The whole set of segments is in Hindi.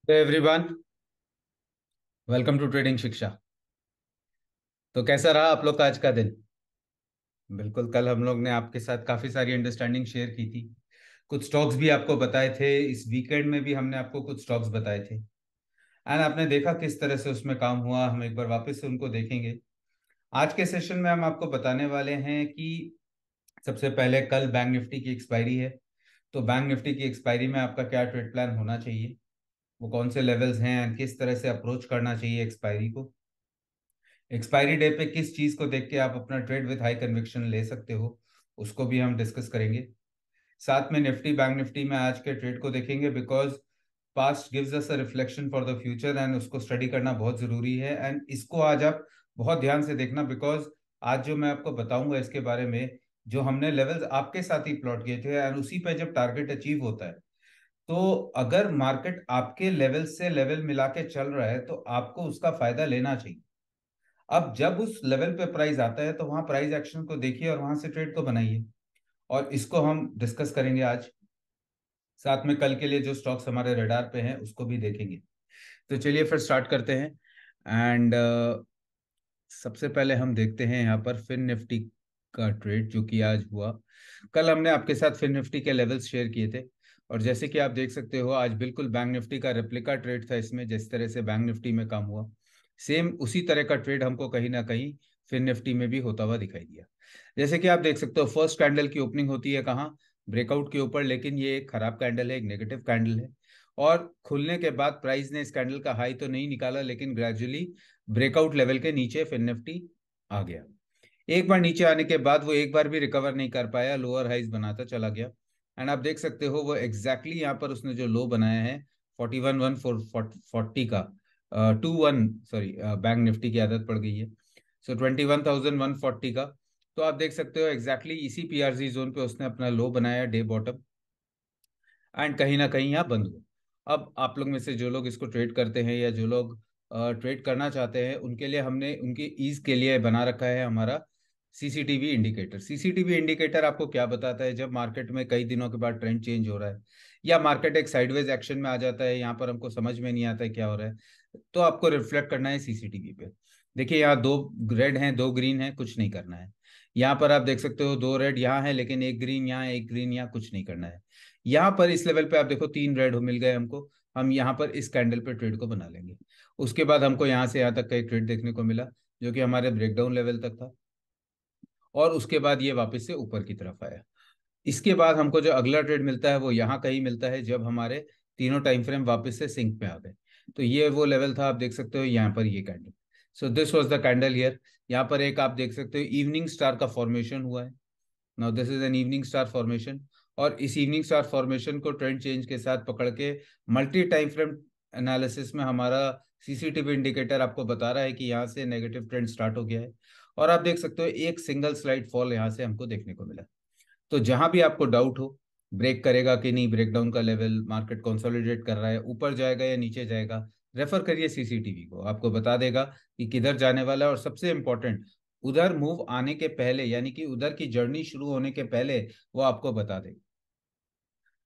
तो एवरीवन, वेलकम टू ट्रेडिंग शिक्षा। तो कैसा रहा आप लोग का आज का दिन? बिल्कुल, कल हम लोग ने आपके साथ काफी सारी अंडरस्टैंडिंग शेयर की थी। कुछ स्टॉक्स भी आपको बताए थे। इस वीकेंड में भी हमने आपको कुछ स्टॉक्स बताए थे एंड आपने देखा किस तरह से उसमें काम हुआ। हम एक बार वापस से उनको देखेंगे। आज के सेशन में हम आपको बताने वाले हैं कि सबसे पहले कल बैंक निफ्टी की एक्सपायरी है। तो बैंक निफ्टी की एक्सपायरी में आपका क्या ट्रेड प्लान होना चाहिए, वो कौन से लेवल्स हैं एंड किस तरह से अप्रोच करना चाहिए एक्सपायरी को। एक्सपायरी डे पे किस चीज को देख के आप अपना ट्रेड विथ हाई कन्विक्शन ले सकते हो, उसको भी हम डिस्कस करेंगे। साथ में निफ्टी बैंक निफ्टी में आज के ट्रेड को देखेंगे, because past gives us a reflection for the future and उसको स्टडी करना बहुत जरूरी है। एंड इसको आज आप बहुत ध्यान से देखना, बिकॉज आज जो मैं आपको बताऊंगा इसके बारे में, जो हमने लेवल्स आपके साथ ही प्लॉट किए थे एंड उसी पे जब टारगेट अचीव होता है, तो अगर मार्केट आपके लेवल से लेवल मिला के चल रहा है तो आपको उसका फायदा लेना चाहिए। अब जब उस लेवल पे प्राइस आता है तो वहां प्राइस एक्शन को देखिए और वहां से ट्रेड को बनाइए। और इसको हम डिस्कस करेंगे आज। साथ में कल के लिए जो स्टॉक्स हमारे रडार पे हैं उसको भी देखेंगे। तो चलिए फिर स्टार्ट करते हैं। एंड सबसे पहले हम देखते हैं यहाँ पर फिन निफ्टी का ट्रेड जो कि आज हुआ। कल हमने आपके साथ फिन निफ्टी के लेवल्स शेयर किए थे, और जैसे कि आप देख सकते हो आज बिल्कुल बैंक निफ्टी का रेप्लिका ट्रेड था। इसमें जिस तरह से बैंक निफ्टी में काम हुआ, सेम उसी तरह का ट्रेड हमको कहीं ना कहीं फिन निफ्टी में भी होता हुआ दिखाई दिया। जैसे कि आप देख सकते हो फर्स्ट कैंडल की ओपनिंग होती है कहाँ? ब्रेकआउट के ऊपर, लेकिन ये एक खराब कैंडल है, एक नेगेटिव कैंडल है। और खुलने के बाद प्राइस ने इस कैंडल का हाई तो नहीं निकाला, लेकिन ग्रेजुअली ब्रेकआउट लेवल के नीचे फिन निफ्टी आ गया। एक बार नीचे आने के बाद वो एक बार भी रिकवर नहीं कर पाया, लोअर हाइज बनाता चला गया। एंड आप देख सकते हो वो एग्जैक्टली यहाँ पर उसने जो लो बनाया है 41,140 का, 21, सॉरी, बैंक निफ्टी की आदत पड़ गई है। सो 21,140 का। तो आप देख सकते हो एग्जैक्टली इसी पीआरसी जोन पे उसने अपना लो बनाया, डे बॉटम, एंड कहीं ना कहीं यहाँ बंद हुआ। अब आप लोग में से जो लोग इसको ट्रेड करते हैं या जो लोग ट्रेड करना चाहते हैं, उनके लिए हमने उनकी ईज के लिए बना रखा है हमारा सीसीटीवी इंडिकेटर। सीसीटीवी इंडिकेटर आपको क्या बताता है? जब मार्केट में कई दिनों के बाद ट्रेंड चेंज हो रहा है या मार्केट एक साइडवेज एक्शन में आ जाता है, यहाँ पर हमको समझ में नहीं आता है क्या हो रहा है, तो आपको रिफ्लेक्ट करना है सीसीटीवी पे। देखिए यहाँ दो रेड हैं, दो ग्रीन हैं, कुछ नहीं करना है। यहाँ पर आप देख सकते हो दो रेड यहाँ है, लेकिन एक ग्रीन यहाँ, एक ग्रीन यहाँ, कुछ नहीं करना है। यहाँ पर इस लेवल पे आप देखो तीन रेड हो मिल गए हमको। हम यहाँ पर इस कैंडल पे ट्रेड को बना लेंगे। उसके बाद हमको यहाँ से यहाँ तक का एक ट्रेड देखने को मिला जो कि हमारे ब्रेकडाउन लेवल तक था, और उसके बाद ये वापस से ऊपर की तरफ आया। इसके बाद हमको जो अगला ट्रेड मिलता है वो यहाँ कहीं मिलता है, जब हमारे तीनों टाइम फ्रेम वापस से सिंक में आ गए। तो ये वो लेवल था, आप देख सकते हो यहाँ पर ये candle. So this was the candle here. यहाँ पर एक आप देख सकते हो इवनिंग स्टार का फॉर्मेशन हुआ है। Now this is an evening star formation. और इस इवनिंग स्टार फॉर्मेशन को ट्रेंड चेंज के साथ पकड़ के मल्टी टाइम फ्रेम एनालिसिस में हमारा सीसीटीवी इंडिकेटर आपको बता रहा है कि यहाँ से नेगेटिव ट्रेंड स्टार्ट हो गया है। और आप देख सकते हो एक सिंगल स्लाइड फॉल यहाँ से हमको देखने को मिला। तो जहां भी आपको डाउट हो ब्रेक करेगा कि नहीं, ब्रेकडाउन का लेवल, मार्केट कंसोलिडेट कर रहा है, ऊपर जाएगा या नीचे जाएगा, रेफर करिए सीसीटीवी को, आपको बता देगा कि किधर जाने वाला है। और सबसे इंपॉर्टेंट, उधर मूव आने के पहले, यानी कि उधर की जर्नी शुरू होने के पहले वो आपको बता देगा।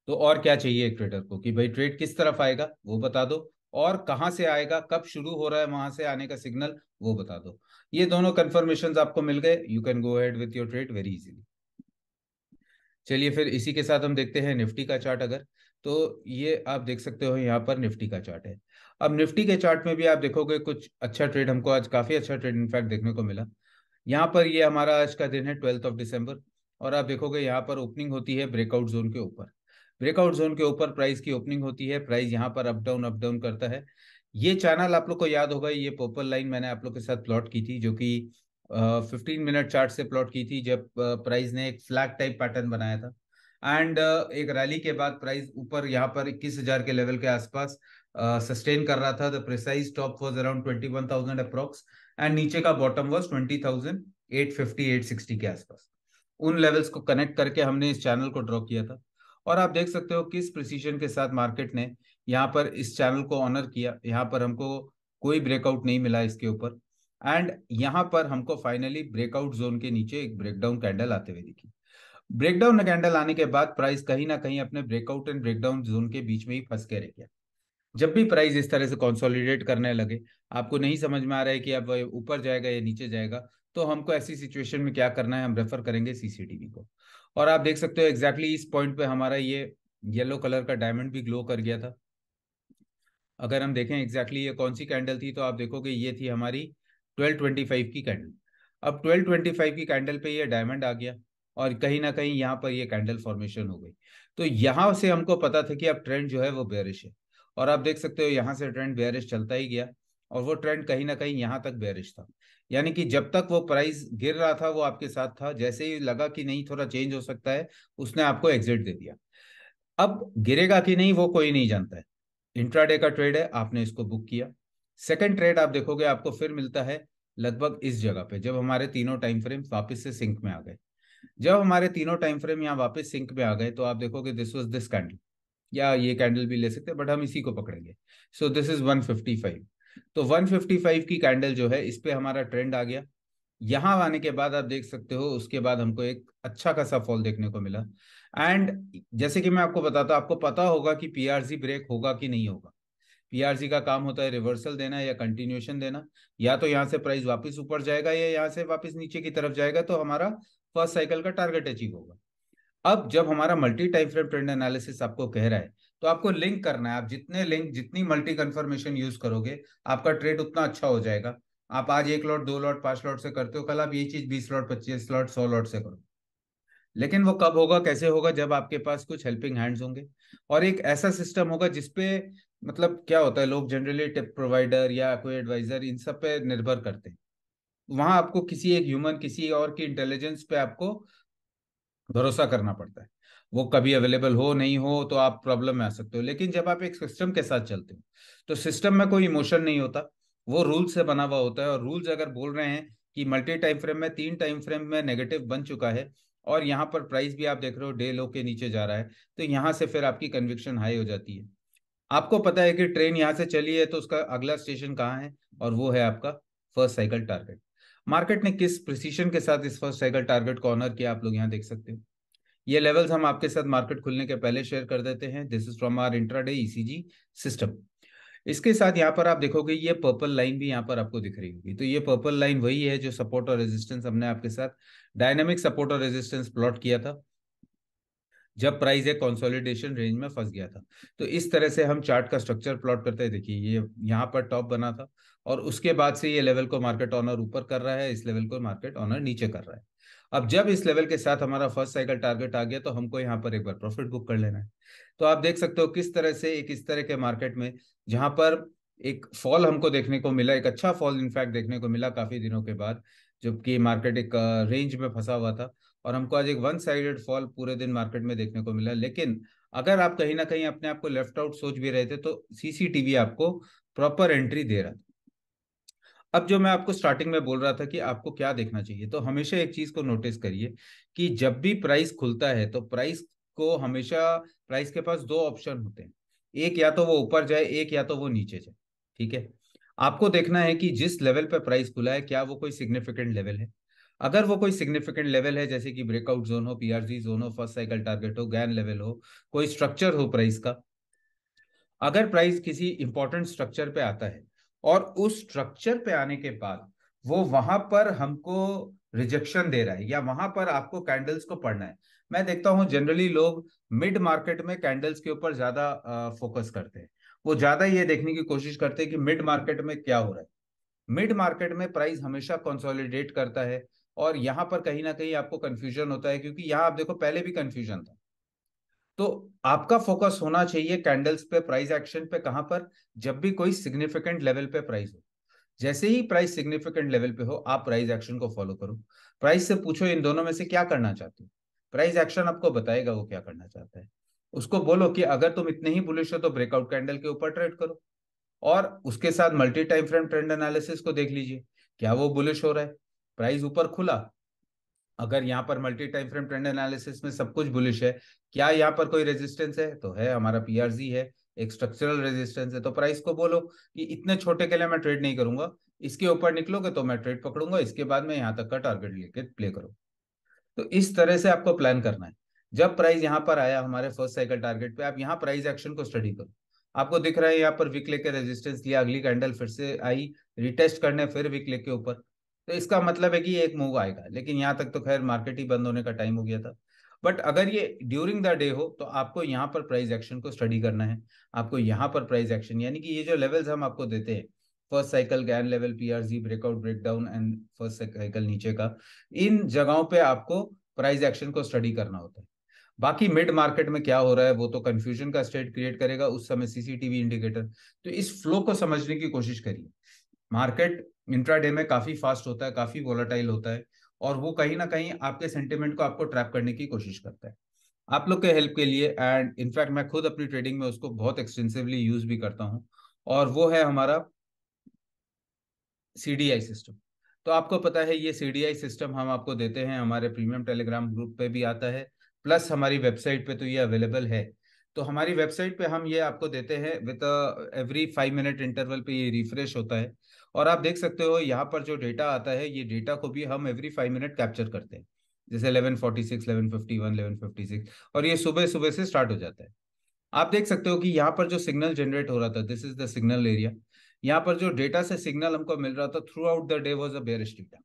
तो और क्या चाहिए एक ट्रेडर को कि भाई ट्रेड किस तरफ आएगा वो बता दो, और कहाँ से आएगा, कब शुरू हो रहा है वहां से आने का सिग्नल वो बता दो। ये दोनों कंफर्मेशन आपको मिल गए, you can go ahead with your trade very easily. चलिए फिर इसी के साथ हम देखते हैं निफ्टी का चार्ट। अगर तो ये आप देख सकते हो यहाँ पर निफ्टी का चार्ट है। अब निफ्टी के चार्ट में भी आप देखोगे कुछ अच्छा ट्रेड, हमको आज काफी अच्छा ट्रेड इनफैक्ट देखने को मिला। यहाँ पर ये हमारा आज का दिन है 12 दिसंबर। और आप देखोगे यहाँ पर ओपनिंग होती है ब्रेकआउट जोन के ऊपर। ब्रेकआउट जोन के ऊपर प्राइस की ओपनिंग होती है, प्राइस यहाँ पर अप डाउन करता है। ये चैनल आप लोग को याद होगा, ये पर्पल लाइन मैंने आप लोग के साथ प्लॉट की थी, जो कि 15 मिनट चार्ट से प्लॉट की थी, जब प्राइस ने एक फ्लैग टाइप पैटर्न बनाया था। एंड एक रैली के बाद प्राइस ऊपर यहाँ पर 21,000 के लेवल के आसपास सस्टेन कर रहा था। The precise top was around 21,000 approx, and नीचे का बॉटम वाज 20,850 860 के आसपास। उन लेवल्स को कनेक्ट करके हमने इस चैनल को ड्रॉ किया था। और आप देख सकते हो किस प्रिसीजन के साथ मार्केट ने यहाँ पर इस चैनल को ऑनर किया। यहाँ पर हमको कोई ब्रेकआउट नहीं मिला इसके ऊपर, एंड यहाँ पर हमको फाइनली ब्रेकआउट जोन के नीचे एक ब्रेकडाउन कैंडल आते हुए दिखी। ब्रेकडाउन कैंडल आने के बाद प्राइस कहीं ना कहीं अपने ब्रेकआउट एंड ब्रेकडाउन जोन के बीच में ही फंस के रह गया। जब भी प्राइस इस तरह से कंसोलिडेट करने लगे, आपको नहीं समझ में आ रहा है कि अब ऊपर जाएगा या नीचे जाएगा, तो हमको ऐसी सिचुएशन में क्या करना है, हम रेफर करेंगे सीसीटीवी को। और आप देख सकते हो एग्जैक्टली इस पॉइंट पे हमारा ये येलो कलर का डायमंड भी ग्लो कर गया था। अगर हम देखें एग्जैक्टली ये कौन सी कैंडल थी, तो आप देखोगे ये थी हमारी 1225 की कैंडल। अब 1225 की कैंडल पे ये डायमंड आ गया और कहीं ना कहीं यहाँ पर ये कैंडल फॉर्मेशन हो गई। तो यहाँ से हमको पता था कि अब ट्रेंड जो है वो बेयरिश है। और आप देख सकते हो यहाँ से ट्रेंड बेयरिश चलता ही गया, और वो ट्रेंड कहीं ना कहीं यहाँ तक बेयरिश था। यानी कि जब तक वो प्राइस गिर रहा था वो आपके साथ था, जैसे ही लगा कि नहीं थोड़ा चेंज हो सकता है, उसने आपको एग्जिट दे दिया। अब गिरेगा कि नहीं वो कोई नहीं जानता है। इंट्राडे का ट्रेड है, आपने इसको बुक किया। सेकंड ट्रेड आप देखोगे आपको फिर मिलता है लगभग इस जगह पे, जब हमारे तीनों टाइम फ्रेम वापस से सिंक में आ गए। जब हमारे तीनों टाइम फ्रेम यहाँ वापस सिंक में आ गए, तो आप देखोगे दिस वाज दिस कैंडल, या ये कैंडल भी ले सकते हैं बट हम इसी को पकड़ेंगे। So this is 155। तो 155 की कैंडल जो है इस पे हमारा ट्रेंड आ गया। यहां आने के बाद आप देख सकते हो उसके बाद हमको एक अच्छा खासा फॉल देखने को मिला। एंड जैसे कि मैं आपको बताता, आपको पता होगा कि पीआरसी ब्रेक होगा कि नहीं होगा। पीआरसी का काम होता है रिवर्सल देना या कंटिन्यूएशन देना। या तो यहाँ से प्राइस वापस ऊपर जाएगा या यहाँ से वापस नीचे की तरफ जाएगा, तो हमारा फर्स्ट साइकिल का टारगेट अचीव होगा। अब जब हमारा multi time frame trend analysis आपको कह रहा है, तो आपको लिंक करना है। आप जितने लिंक, जितनी मल्टी कंफर्मेशन यूज करोगे, आपका ट्रेड उतना अच्छा हो जाएगा। आप आज 1 लॉट, 2 लॉट, 5 लॉट से करते हो, कल आप ये चीज 20 लॉट, 25 लॉट, 100 लॉट से करो। लेकिन वो कब होगा, कैसे होगा, जब आपके पास कुछ हेल्पिंग हैंड्स होंगे और एक ऐसा सिस्टम होगा जिसपे, मतलब क्या होता है, लोग जनरली टिप प्रोवाइडर या कोई एडवाइजर इन सब पे निर्भर करते हैं। वहां आपको किसी एक ह्यूमन, किसी और की इंटेलिजेंस पे आपको भरोसा करना पड़ता है। वो कभी अवेलेबल हो नहीं हो तो आप प्रॉब्लम में आ सकते हो। लेकिन जब आप एक सिस्टम के साथ चलते हो, तो सिस्टम में कोई इमोशन नहीं होता, वो रूल से बना हुआ होता है। और रूल्स अगर बोल रहे हैं कि मल्टी टाइम फ्रेम में, 3 टाइम फ्रेम में नेगेटिव बन चुका है, और यहाँ पर प्राइस भी आप देख रहे हो डे लो के नीचे जा रहा है, तो यहाँ से फिर आपकी कन्विक्शन हाई हो जाती है। आपको पता है कि ट्रेन यहाँ से चली है तो उसका अगला स्टेशन कहाँ है, और वो है आपका फर्स्ट साइकिल टारगेट। मार्केट ने किस प्रिसीशन के साथ इस फर्स्ट साइकिल टारगेट को ऑनर किया, आप लोग यहाँ देख सकते हो। ये लेवल्स हम आपके साथ मार्केट खुलने के पहले शेयर कर देते हैं। This is from our intraday ECG system. इसके साथ यहाँ पर आप देखोगे ये पर्पल लाइन भी यहाँ पर आपको दिख रही होगी। तो ये पर्पल लाइन वही है जो सपोर्ट और रेजिस्टेंस हमने आपके साथ डायनामिक सपोर्ट और रेजिस्टेंस प्लॉट किया था जब प्राइस एक कंसोलिडेशन रेंज में फंस गया था। तो इस तरह से हम चार्ट का स्ट्रक्चर प्लॉट करते हैं। देखिए ये यहाँ पर टॉप बना था, और उसके बाद से ये लेवल को मार्केट ऑनर ऊपर कर रहा है, इस लेवल को मार्केट ऑनर नीचे कर रहा है। अब जब इस लेवल के साथ हमारा फर्स्ट साइकिल टारगेट आ गया, तो हमको यहाँ पर एक बार प्रॉफिट बुक कर लेना है। तो आप देख सकते हो किस तरह से एक इस तरह के मार्केट में, जहां पर एक फॉल हमको देखने को मिला, एक अच्छा फॉल इनफैक्ट देखने को मिला काफी दिनों के बाद, जबकि मार्केट एक रेंज में फंसा हुआ था, और हमको आज एक वन साइडेड फॉल पूरे दिन मार्केट में देखने को मिला। लेकिन अगर आप कहीं ना कहीं अपने आप को लेफ्ट आउट सोच भी रहे थे, तो सीसीटीवी आपको प्रॉपर एंट्री दे रहा था। अब जो मैं आपको स्टार्टिंग में बोल रहा था कि आपको क्या देखना चाहिए, तो हमेशा एक चीज को नोटिस करिए कि जब भी प्राइस खुलता है, तो प्राइस को हमेशा, प्राइस के पास दो ऑप्शन होते हैं। एक या तो वो ऊपर जाए, एक या तो वो नीचे जाए। ठीक है। आपको देखना है कि जिस लेवल पे प्राइस खुला है, क्या वो कोई सिग्निफिकेंट लेवल है। अगर वो कोई सिग्निफिकेंट लेवल है, जैसे कि ब्रेकआउट जोन हो, पीआरसी जोन हो, फर्स्ट साइकिल टारगेट हो, गैन लेवल हो, कोई स्ट्रक्चर हो प्राइस का, अगर प्राइस किसी इंपॉर्टेंट स्ट्रक्चर पे आता है और उस स्ट्रक्चर पे आने के बाद वो वहां पर हमको रिजेक्शन दे रहा है, या वहां पर आपको कैंडल्स को पढ़ना है। मैं देखता हूं जनरली लोग मिड मार्केट में कैंडल्स के ऊपर ज्यादा फोकस करते हैं। वो ज्यादा ये देखने की कोशिश करते हैं कि मिड मार्केट में क्या हो रहा है। मिड मार्केट में प्राइस हमेशा कंसोलिडेट करता है, और यहां पर कहीं ना कहीं आपको कंफ्यूजन होता है, क्योंकि यहां आप देखो पहले भी कंफ्यूजन था। तो आपका फोकस होना चाहिए कैंडल्स पे, प्राइस एक्शन पे। कहां पर, जब भी कोई सिग्निफिकेंट लेवल पे प्राइस हो, जैसे ही प्राइस सिग्निफिकेंट लेवल पे हो, आप प्राइस एक्शन को फॉलो करो। प्राइस से पूछो इन दोनों में से क्या करना चाहते हो। प्राइस एक्शन आपको बताएगा वो क्या करना चाहता है। उसको बोलो कि अगर तुम इतने ही बुलिश हो तो ब्रेकआउट कैंडल के ऊपर ट्रेड करो, और उसके साथ multi time frame trend analysis को देख लीजिए, क्या वो बुलिश हो रहा है। प्राइस ऊपर खुला, अगर यहाँ पर multi time frame trend analysis में सब कुछ बुलिश है, क्या यहाँ पर कोई रेजिस्टेंस है, तो है, हमारा पीआरजी है, एक स्ट्रक्चरल रेजिस्टेंस है। तो प्राइस को बोलो कि इतने छोटे के लिए मैं ट्रेड नहीं करूंगा, इसके ऊपर निकलोगे तो मैं ट्रेड पकड़ूंगा, इसके बाद में यहाँ तक का टारगेट लेके प्ले करो। तो इस तरह से आपको प्लान करना है। जब प्राइस यहाँ पर आया हमारे फर्स्ट साइकिल टारगेट पे, आप यहाँ प्राइस एक्शन को स्टडी करो। आपको दिख रहा है यहाँ पर विक लेके रेजिस्टेंस लिया, अगली कैंडल फिर से आई रिटेस्ट करने, फिर विक लेके ऊपर, तो इसका मतलब है कि एक मूव आएगा। लेकिन यहाँ तक तो खैर मार्केट ही बंद होने का टाइम हो गया था। बट अगर ये ड्यूरिंग द डे हो तो आपको यहाँ पर प्राइस एक्शन को स्टडी करना है। आपको यहाँ पर प्राइस एक्शन यानी कि ये जो लेवल्स हम आपको देते हैं, first cycle gain level, PRG breakout breakdown and first cycle नीचे का, इन जगहों पे आपको प्राइस एक्शन को स्टडी करना होता है। बाकी मिड मार्केट में क्या हो रहा है वो तो कंफ्यूजन का स्टेट क्रिएट करेगा उस समय सीसीटीवी इंडिकेटर। तो इस फ्लो को समझने की कोशिश करिए। मार्केट इंट्राडे में काफी फास्ट होता है, काफी वोलाटाइल होता है, और वो कहीं ना कहीं आपके सेंटिमेंट को आपको ट्रैप करने की कोशिश करता है। आप लोग के हेल्प के लिए, एंड इनफैक्ट मैं खुद अपनी ट्रेडिंग में उसको बहुत एक्सटेंसिवली यूज भी करता हूँ, और वो है हमारा सीडीआई सिस्टम। तो आपको पता है ये सीडीआई सिस्टम हम आपको देते हैं, हमारे प्रीमियम टेलीग्राम ग्रुप पे भी आता है, प्लस हमारी वेबसाइट पे तो ये अवेलेबल है। तो हमारी वेबसाइट पे हम ये आपको देते हैं विद एवरी 5 मिनट इंटरवल पे ये रिफ्रेश होता है। और आप देख सकते हो यहाँ पर जो डेटा आता है, ये डेटा को भी हम एवरी 5 मिनट कैप्चर करते हैं। जैसे 11:46, 11:51, 11:56, और ये सुबह सुबह से स्टार्ट हो जाता है। आप देख सकते हो कि यहाँ पर जो सिग्नल जनरेट हो रहा था, this is the signal area. यहाँ पर जो डेटा से सिग्नल हमको मिल रहा था through out the day was a bearish data.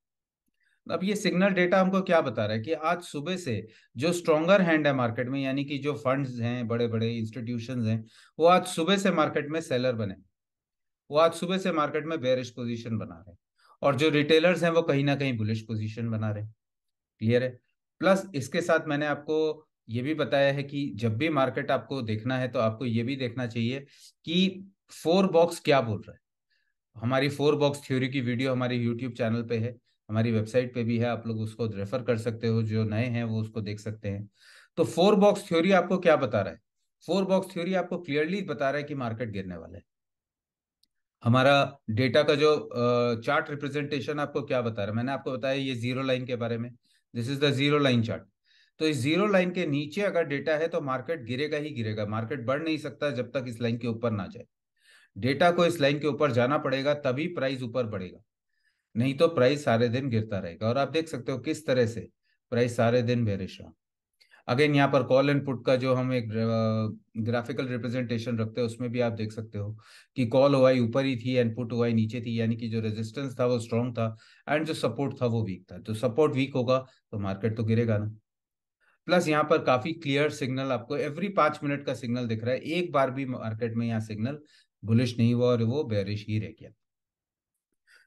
अब ये सिग्नल डेटा हमको क्या बता रहा है कि आज सुबह से जो स्ट्रॉन्गर हैंड है मार्केट में, यानी कि जो फंड्स हैं, बड़े बड़े इंस्टीट्यूशंस हैं, वो आज सुबह से मार्केट में सेलर बने, वो आज सुबह से मार्केट में बेयरिश पोजीशन बना रहे हैं। और जो रिटेलर्स हैं वो कहीं ना कहीं बुलिश पोजीशन बना रहे हैं। क्लियर है। प्लस इसके साथ मैंने आपको ये भी बताया है कि जब भी मार्केट आपको देखना है तो आपको ये भी देखना चाहिए कि फोर बॉक्स क्या बोल रहा है। हमारी फोर बॉक्स थ्योरी की वीडियो हमारे यूट्यूब चैनल पे है, हमारी वेबसाइट पे भी है, आप लोग उसको रेफर कर सकते हो, जो नए हैं वो उसको देख सकते हैं। तो फोर बॉक्स थ्योरी आपको क्या बता रहा है? फोर बॉक्स थ्योरी आपको क्लियरली बता रहा है कि मार्केट गिरने वाला है। हमारा डेटा का जो चार्ट रिप्रेजेंटेशन आपको क्या बता रहा है, मैंने आपको बताया ये जीरो लाइन के बारे में, this is the zero line chart. तो इस जीरो लाइन के नीचे अगर डेटा है तो मार्केट गिरेगा ही गिरेगा, मार्केट बढ़ नहीं सकता जब तक इस लाइन के ऊपर ना जाए। डेटा को इस लाइन के ऊपर जाना पड़ेगा तभी प्राइस ऊपर बढ़ेगा, नहीं तो प्राइस सारे दिन गिरता रहेगा। और आप देख सकते हो किस तरह से प्राइस सारे दिन बेरिश रहा। अगेन यहाँ पर कॉल एंड पुट का जो हम एक ग्राफिकल रिप्रेजेंटेशन रखते हैं उसमें भी आप देख सकते हो कि कॉल ओआई ऊपर ही थी एंड पुट ओआई नीचे थी, यानी कि जो रेजिस्टेंस था वो स्ट्रांग था एंड जो सपोर्ट था वो वीक था। तो सपोर्ट वीक होगा तो मार्केट तो गिरेगा ना। प्लस यहाँ पर काफी क्लियर सिग्नल आपको एवरी 5 मिनट का सिग्नल दिख रहा है, एक बार भी मार्केट में यहाँ सिग्नल बुलिश नहीं हुआ और वो बेरिश ही रह गया।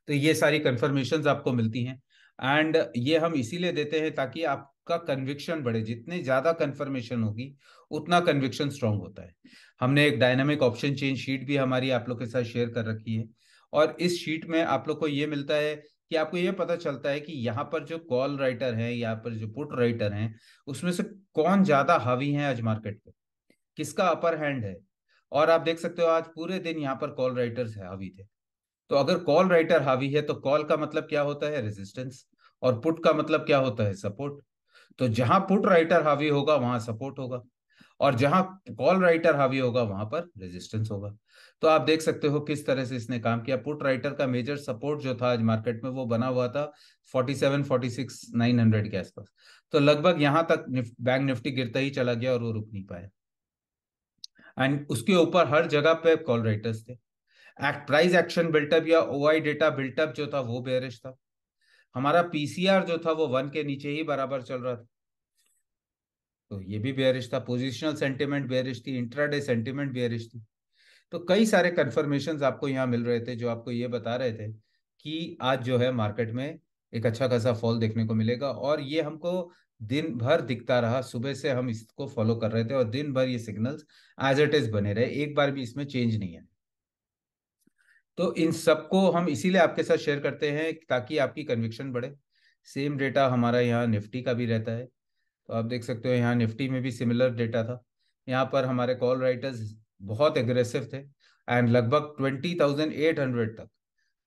तो ये सारी कंफर्मेशंस आपको मिलती हैं, एंड ये हम इसीलिए देते हैं ताकि आपका कन्विक्शन बढ़े। जितनी ज्यादा कंफर्मेशन होगी उतना कन्विक्शन स्ट्रांग होता है। हमने एक डायनामिक ऑप्शन चेन शीट भी हमारी आप लोग के साथ शेयर कर रखी है, और इस शीट में आप लोग को ये मिलता है कि आपको ये पता चलता है कि यहाँ पर जो कॉल राइटर है, यहाँ पर जो पुट राइटर हैं, उसमें से कौन ज्यादा हावी है आज मार्केट पे, किसका अपर हैंड है। और आप देख सकते हो आज पूरे दिन यहाँ पर कॉल राइटर्स हावी थे। तो अगर कॉल राइटर हावी है तो कॉल का मतलब क्या होता है? रेजिस्टेंस। और पुट का मतलब क्या होता है? सपोर्ट। तो जहां पुट राइटर हावी होगा वहां सपोर्ट होगा, और जहां कॉल राइटर हावी होगा वहां पर रेजिस्टेंस होगा। तो आप देख सकते हो किस तरह से इसने काम किया। पुट राइटर का मेजर सपोर्ट जो था आज मार्केट में वो बना हुआ था 47, 46, 900 के आसपास। तो लगभग यहां तक बैंक निफ्टी गिरता ही चला गया और वो रुक नहीं पाया, एंड उसके ऊपर हर जगह पे कॉल राइटर्स थे। प्राइस एक्शन बिल्टअप या ओआई डेटा बिल्टअप जो था वो बेयरिश था। हमारा पीसीआर जो था वो 1 के नीचे ही बराबर चल रहा था, तो ये भी बेयरिश था। पोजिशनल सेंटिमेंट बेयरिश थी, इंट्राडे सेंटिमेंट बेयरिश थी। तो कई सारे कंफर्मेशंस आपको यहाँ मिल रहे थे जो आपको ये बता रहे थे कि आज जो है मार्केट में एक अच्छा खासा फॉल देखने को मिलेगा, और ये हमको दिन भर दिखता रहा। सुबह से हम इसको फॉलो कर रहे थे और दिन भर ये सिग्नल्स एज इट इज बने रहे, एक बार भी इसमें चेंज नहीं है। तो इन सबको हम इसीलिए आपके साथ शेयर करते हैं ताकि आपकी कन्विक्शन बढ़े। सेम डेटा हमारा यहाँ निफ्टी का भी रहता है। तो आप देख सकते हो यहाँ निफ्टी में भी सिमिलर डेटा था। यहाँ पर हमारे कॉल राइटर्स बहुत एग्रेसिव थे, एंड लगभग 20,800 तक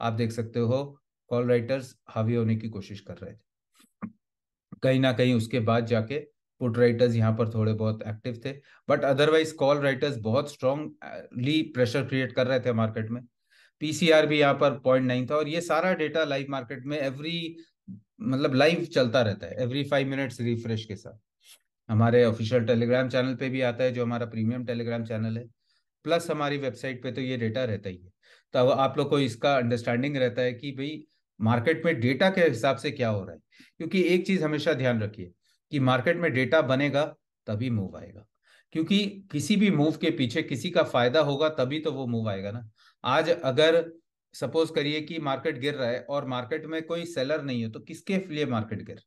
आप देख सकते हो कॉल राइटर्स हावी होने की कोशिश कर रहे थे। कहीं ना कहीं उसके बाद जाके पुट राइटर्स यहाँ पर थोड़े बहुत एक्टिव थे, बट अदरवाइज कॉल राइटर्स बहुत स्ट्रांगली प्रेशर क्रिएट कर रहे थे मार्केट में। पीसीआर भी यहाँ पर 0.9 था, और ये सारा डेटा लाइव मार्केट में एवरी मतलब लाइव चलता रहता है, एवरी 5 मिनट्स रिफ्रेश के साथ। हमारे ऑफिशियल टेलीग्राम चैनल पे भी आता है, जो हमारा प्रीमियम टेलीग्राम चैनल है। प्लस हमारी वेबसाइट पे तो ये डेटा रहता ही है। तो अब आप लोग को इसका अंडरस्टैंडिंग रहता है कि भाई मार्केट में डेटा के हिसाब से क्या हो रहा है। क्योंकि एक चीज हमेशा ध्यान रखिए कि मार्केट में डेटा बनेगा तभी मूव आएगा। क्योंकि किसी भी मूव के पीछे किसी का फायदा होगा तभी तो वो मूव आएगा ना। आज अगर सपोज करिए कि मार्केट गिर रहा है और मार्केट में कोई सेलर नहीं है तो किसके लिए मार्केट गिर।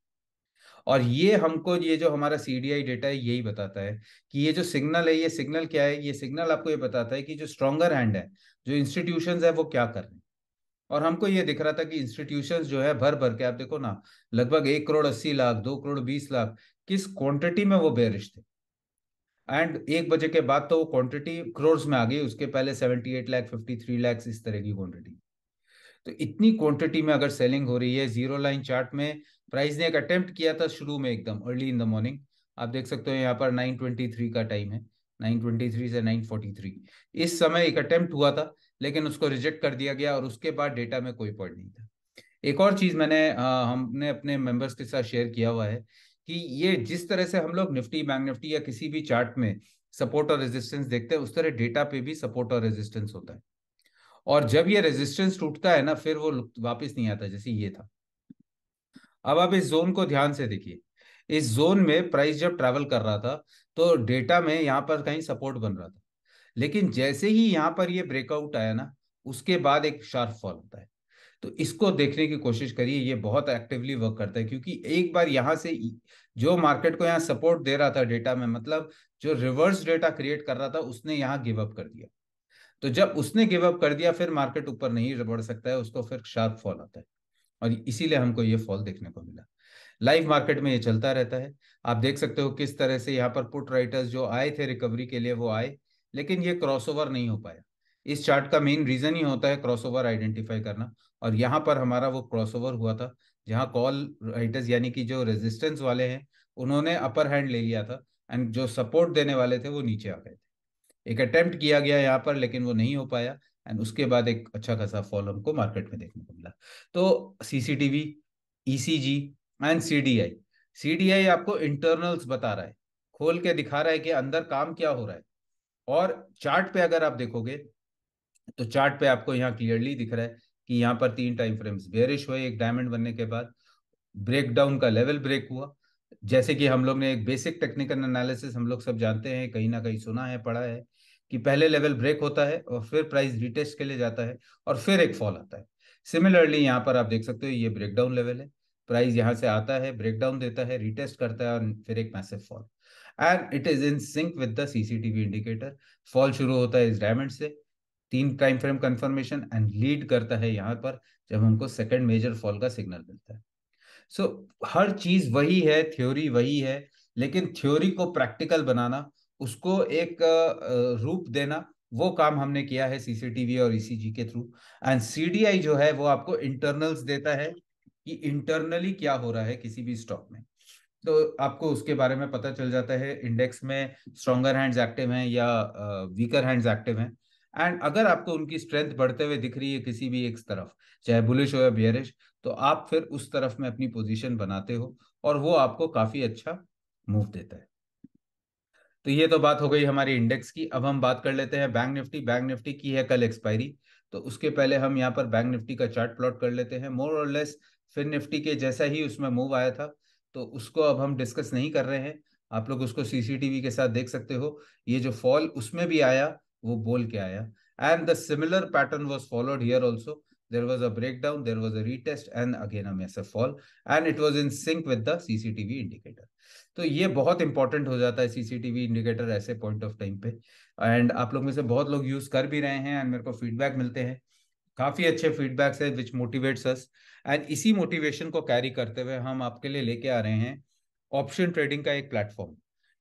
और ये हमको ये जो हमारा सीडीआई डेटा है यही बताता है कि ये जो सिग्नल है, ये सिग्नल क्या है। ये सिग्नल आपको ये बताता है कि जो स्ट्रॉन्गर हैंड है, जो इंस्टीट्यूशंस है वो क्या कर रहे हैं। और हमको ये दिख रहा था कि इंस्टीट्यूशंस जो है भर भर के आप देखो ना, लगभग 1 करोड़ 80 लाख 2 करोड़ 20 लाख किस क्वांटिटी में वो बेरिश थे। एंड 1 बजे के बाद तो वो क्वांटिटी क्रोर्स में आ गई, उसके पहले 78 लाख 53 लाख इस तरह की क्वांटिटी। तो इतनी क्वांटिटी में अगर सेलिंग हो रही है, जीरो लाइन चार्ट में प्राइस ने एक अटेम्प्ट किया था शुरू में एकदम अर्ली इन द मॉर्निंग। आप देख सकते हो यहाँ पर 9:23 का टाइम है, 9:23 से 9:43 इस समय एक अटेम्प्ट हुआ था, लेकिन उसको रिजेक्ट कर दिया गया और उसके बाद डेटा में कोई पॉइंट नहीं था। एक और चीज हमने अपने मेंबर्स के साथ शेयर किया हुआ है कि ये जिस तरह से हम लोग निफ्टी बैंक निफ्टी या किसी भी चार्ट में सपोर्ट और रेजिस्टेंस देखते हैं, उस तरह डेटा पे भी सपोर्ट और रेजिस्टेंस होता है। और जब ये रेजिस्टेंस टूटता है ना, फिर वो वापस नहीं आता, जैसे ये था। अब आप इस जोन को ध्यान से देखिए। इस जोन में प्राइस जब ट्रैवल कर रहा था तो डेटा में यहाँ पर कहीं सपोर्ट बन रहा था। लेकिन जैसे ही यहाँ पर ये ब्रेकआउट आया ना, उसके बाद एक शार्प फॉल होता है। तो इसको देखने की कोशिश करिए, ये बहुत एक्टिवली वर्क करता है। क्योंकि एक बार यहाँ से जो मार्केट को यहाँ सपोर्ट दे रहा था डेटा में, मतलब जो रिवर्स डेटा क्रिएट कर रहा था, उसने यहाँ गिव अप कर दिया। तो जब उसने गिव अप कर दिया फिर मार्केट ऊपर नहीं बढ़ सकता है, उसको फिर शार्प फॉल आता है। और इसीलिए हमको ये फॉल देखने को मिला। लाइव मार्केट में ये चलता रहता है। आप देख सकते हो किस तरह से यहाँ पर पुट राइटर्स जो आए थे रिकवरी के लिए वो आए, लेकिन ये क्रॉसओवर नहीं हो पाया। इस चार्ट का मेन रीजन ही होता है क्रॉसओवर आइडेंटिफाई करना। और यहाँ पर हमारा वो क्रॉसओवर हुआ था, जहाँ कॉल राइटर्स यानी कि जो रेजिस्टेंस वाले हैं उन्होंने अपर हैंड ले लिया था, एंड जो सपोर्ट देने वाले थे वो नीचे आ गए थे। एक अटेम्प्ट किया गया यहाँ पर, लेकिन वो नहीं हो पाया। एंड उसके बाद एक अच्छा खासा फॉल हमको मार्केट में देखने को मिला। तो CCTV, ECG and CDI. CDI आपको इंटरनल्स बता रहा है, खोल के दिखा रहा है कि अंदर काम क्या हो रहा है। और चार्ट पे अगर आप देखोगे तो चार्ट पे आपको यहाँ क्लियरली दिख रहा है कि यहाँ पर 3 टाइम फ्रेम्स बेरिश हुए एक डायमंड बनने के बाद। ब्रेकडाउन का लेवल ब्रेक हुआ। जैसे कि हम लोग ने एक बेसिक टेक्निकल एनालिसिस हम लोग सब जानते हैं, कहीं ना कहीं सुना है पढ़ा है कि पहले लेवल ब्रेक होता है और फिर प्राइस रिटेस्ट के लिए जाता है और फिर एक फॉल आता है। सिमिलरली यहाँ पर आप देख सकते हो ये ब्रेकडाउन लेवल है। प्राइस यहाँ से आता है, ब्रेकडाउन देता है, रिटेस्ट करता है और फिर एक massive fall. And it is in sync with the CCTV indicator. Fall शुरू होता है इस डायमंड से, 3 time frame confirmation and lead करता है यहाँ पर, जब हमको सेकंड मेजर फॉल का सिग्नल मिलता है। सो हर चीज वही है, थ्योरी वही है, लेकिन थ्योरी को प्रैक्टिकल बनाना, उसको एक रूप देना, वो काम हमने किया है सीसीटीवी और ईसीजी के थ्रू। एंड सीडीआई जो है वो आपको इंटरनल्स देता है कि इंटरनली क्या हो रहा है किसी भी स्टॉक में। तो आपको उसके बारे में पता चल जाता है इंडेक्स में स्ट्रॉन्गर हैंड्स एक्टिव हैं या वीकर हैंड्स एक्टिव हैं। एंड अगर आपको उनकी स्ट्रेंथ बढ़ते हुए दिख रही है किसी भी एक तरफ, चाहे बुलिश हो या बियरिश, तो आप फिर उस तरफ में अपनी पोजीशन बनाते हो और वो आपको काफी अच्छा मूव देता है। तो ये तो बात हो गई हमारी इंडेक्स की। अब हम बात कर लेते हैं बैंक निफ्टी। बैंक निफ्टी की है कल एक्सपायरी, तो उसके पहले हम यहाँ पर बैंक निफ्टी का चार्ट प्लॉट कर लेते हैं। मोर और लेस फिर निफ्टी के जैसा ही उसमें मूव आया था, तो उसको अब हम डिस्कस नहीं कर रहे हैं। आप लोग उसको सीसीटीवी के साथ देख सकते हो। ये जो फॉल उसमें भी आया वो बोल के आया। And the similar pattern was followed here also. there was a breakdown, there was a retest, and again a massive fall, and it was in sync with the CCTV indicator. तो ये बहुत इंपॉर्टेंट हो जाता है सीसीटीवी इंडिकेटर ऐसे पॉइंट ऑफ टाइम पे। एंड आप लोग में से बहुत लोग यूज कर भी रहे हैं एंड मेरे को फीडबैक मिलते हैं, काफी अच्छे फीडबैक्स है विच मोटिवेट्स अस। एंड इसी मोटिवेशन को कैरी करते हुए हम आपके लिए लेके आ रहे हैं ऑप्शन ट्रेडिंग का एक प्लेटफॉर्म।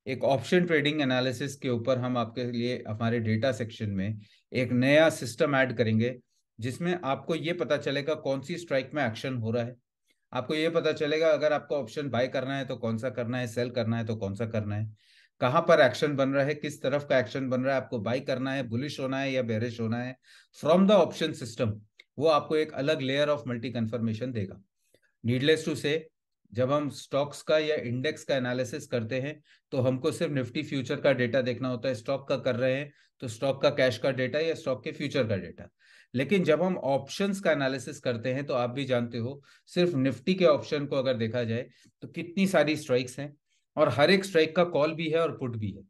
एक ऑप्शन ट्रेडिंग एनालिसिस के ऊपर हम आपके लिए हमारे डेटा सेक्शन में एक नया सिस्टम ऐड करेंगे, जिसमें आपको ये पता चलेगा कौन सी स्ट्राइक में एक्शन हो रहा है। आपको ये पता चलेगा अगर आपको ऑप्शन बाय करना है तो कौन सा करना है, सेल करना है तो कौन सा करना है, कहाँ पर एक्शन बन रहा है, किस तरफ का एक्शन बन रहा है, आपको बाय करना है, बुलिश होना है या बेरिश होना है फ्रॉम द ऑप्शन सिस्टम। वो आपको एक अलग लेयर ऑफ मल्टी कंफर्मेशन देगा। नीडलेस टू से, जब हम स्टॉक्स का या इंडेक्स का एनालिसिस करते हैं तो हमको सिर्फ निफ्टी फ्यूचर का डेटा देखना होता है। स्टॉक का कर रहे हैं तो स्टॉक का कैश का डेटा या स्टॉक के फ्यूचर का डेटा। लेकिन जब हम ऑप्शंस का एनालिसिस करते हैं तो आप भी जानते हो, सिर्फ निफ्टी के ऑप्शन को अगर देखा जाए तो कितनी सारी स्ट्राइक्स हैं, और हर एक स्ट्राइक का कॉल भी है और पुट भी है।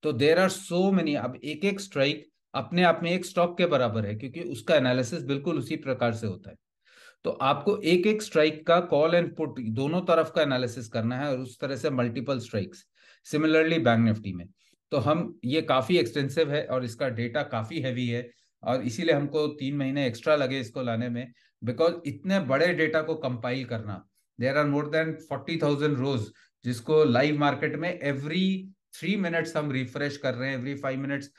तो देर आर सो मेनी, अब एक एक स्ट्राइक अपने आप में एक स्टॉक के बराबर है, क्योंकि उसका एनालिसिस बिल्कुल उसी प्रकार से होता है। तो आपको एक एक स्ट्राइक का कॉल एंड पुट दोनों तरफ का एनालिसिस करना है, और उस तरह से multiple strikes. Similarly bank Nifty में तो हम, ये काफी एक्सटेंसिव है और इसका डेटा काफी हैवी है, और इसीलिए हमको 3 महीने एक्स्ट्रा लगे इसको लाने में, बिकॉज इतने बड़े डेटा को कंपाइल करना, देर आर मोर देन 40,000 रोज, जिसको लाइव मार्केट में एवरी 3 मिनट्स हम रिफ्रेश कर रहे हैं, एवरी 5 मिनट्स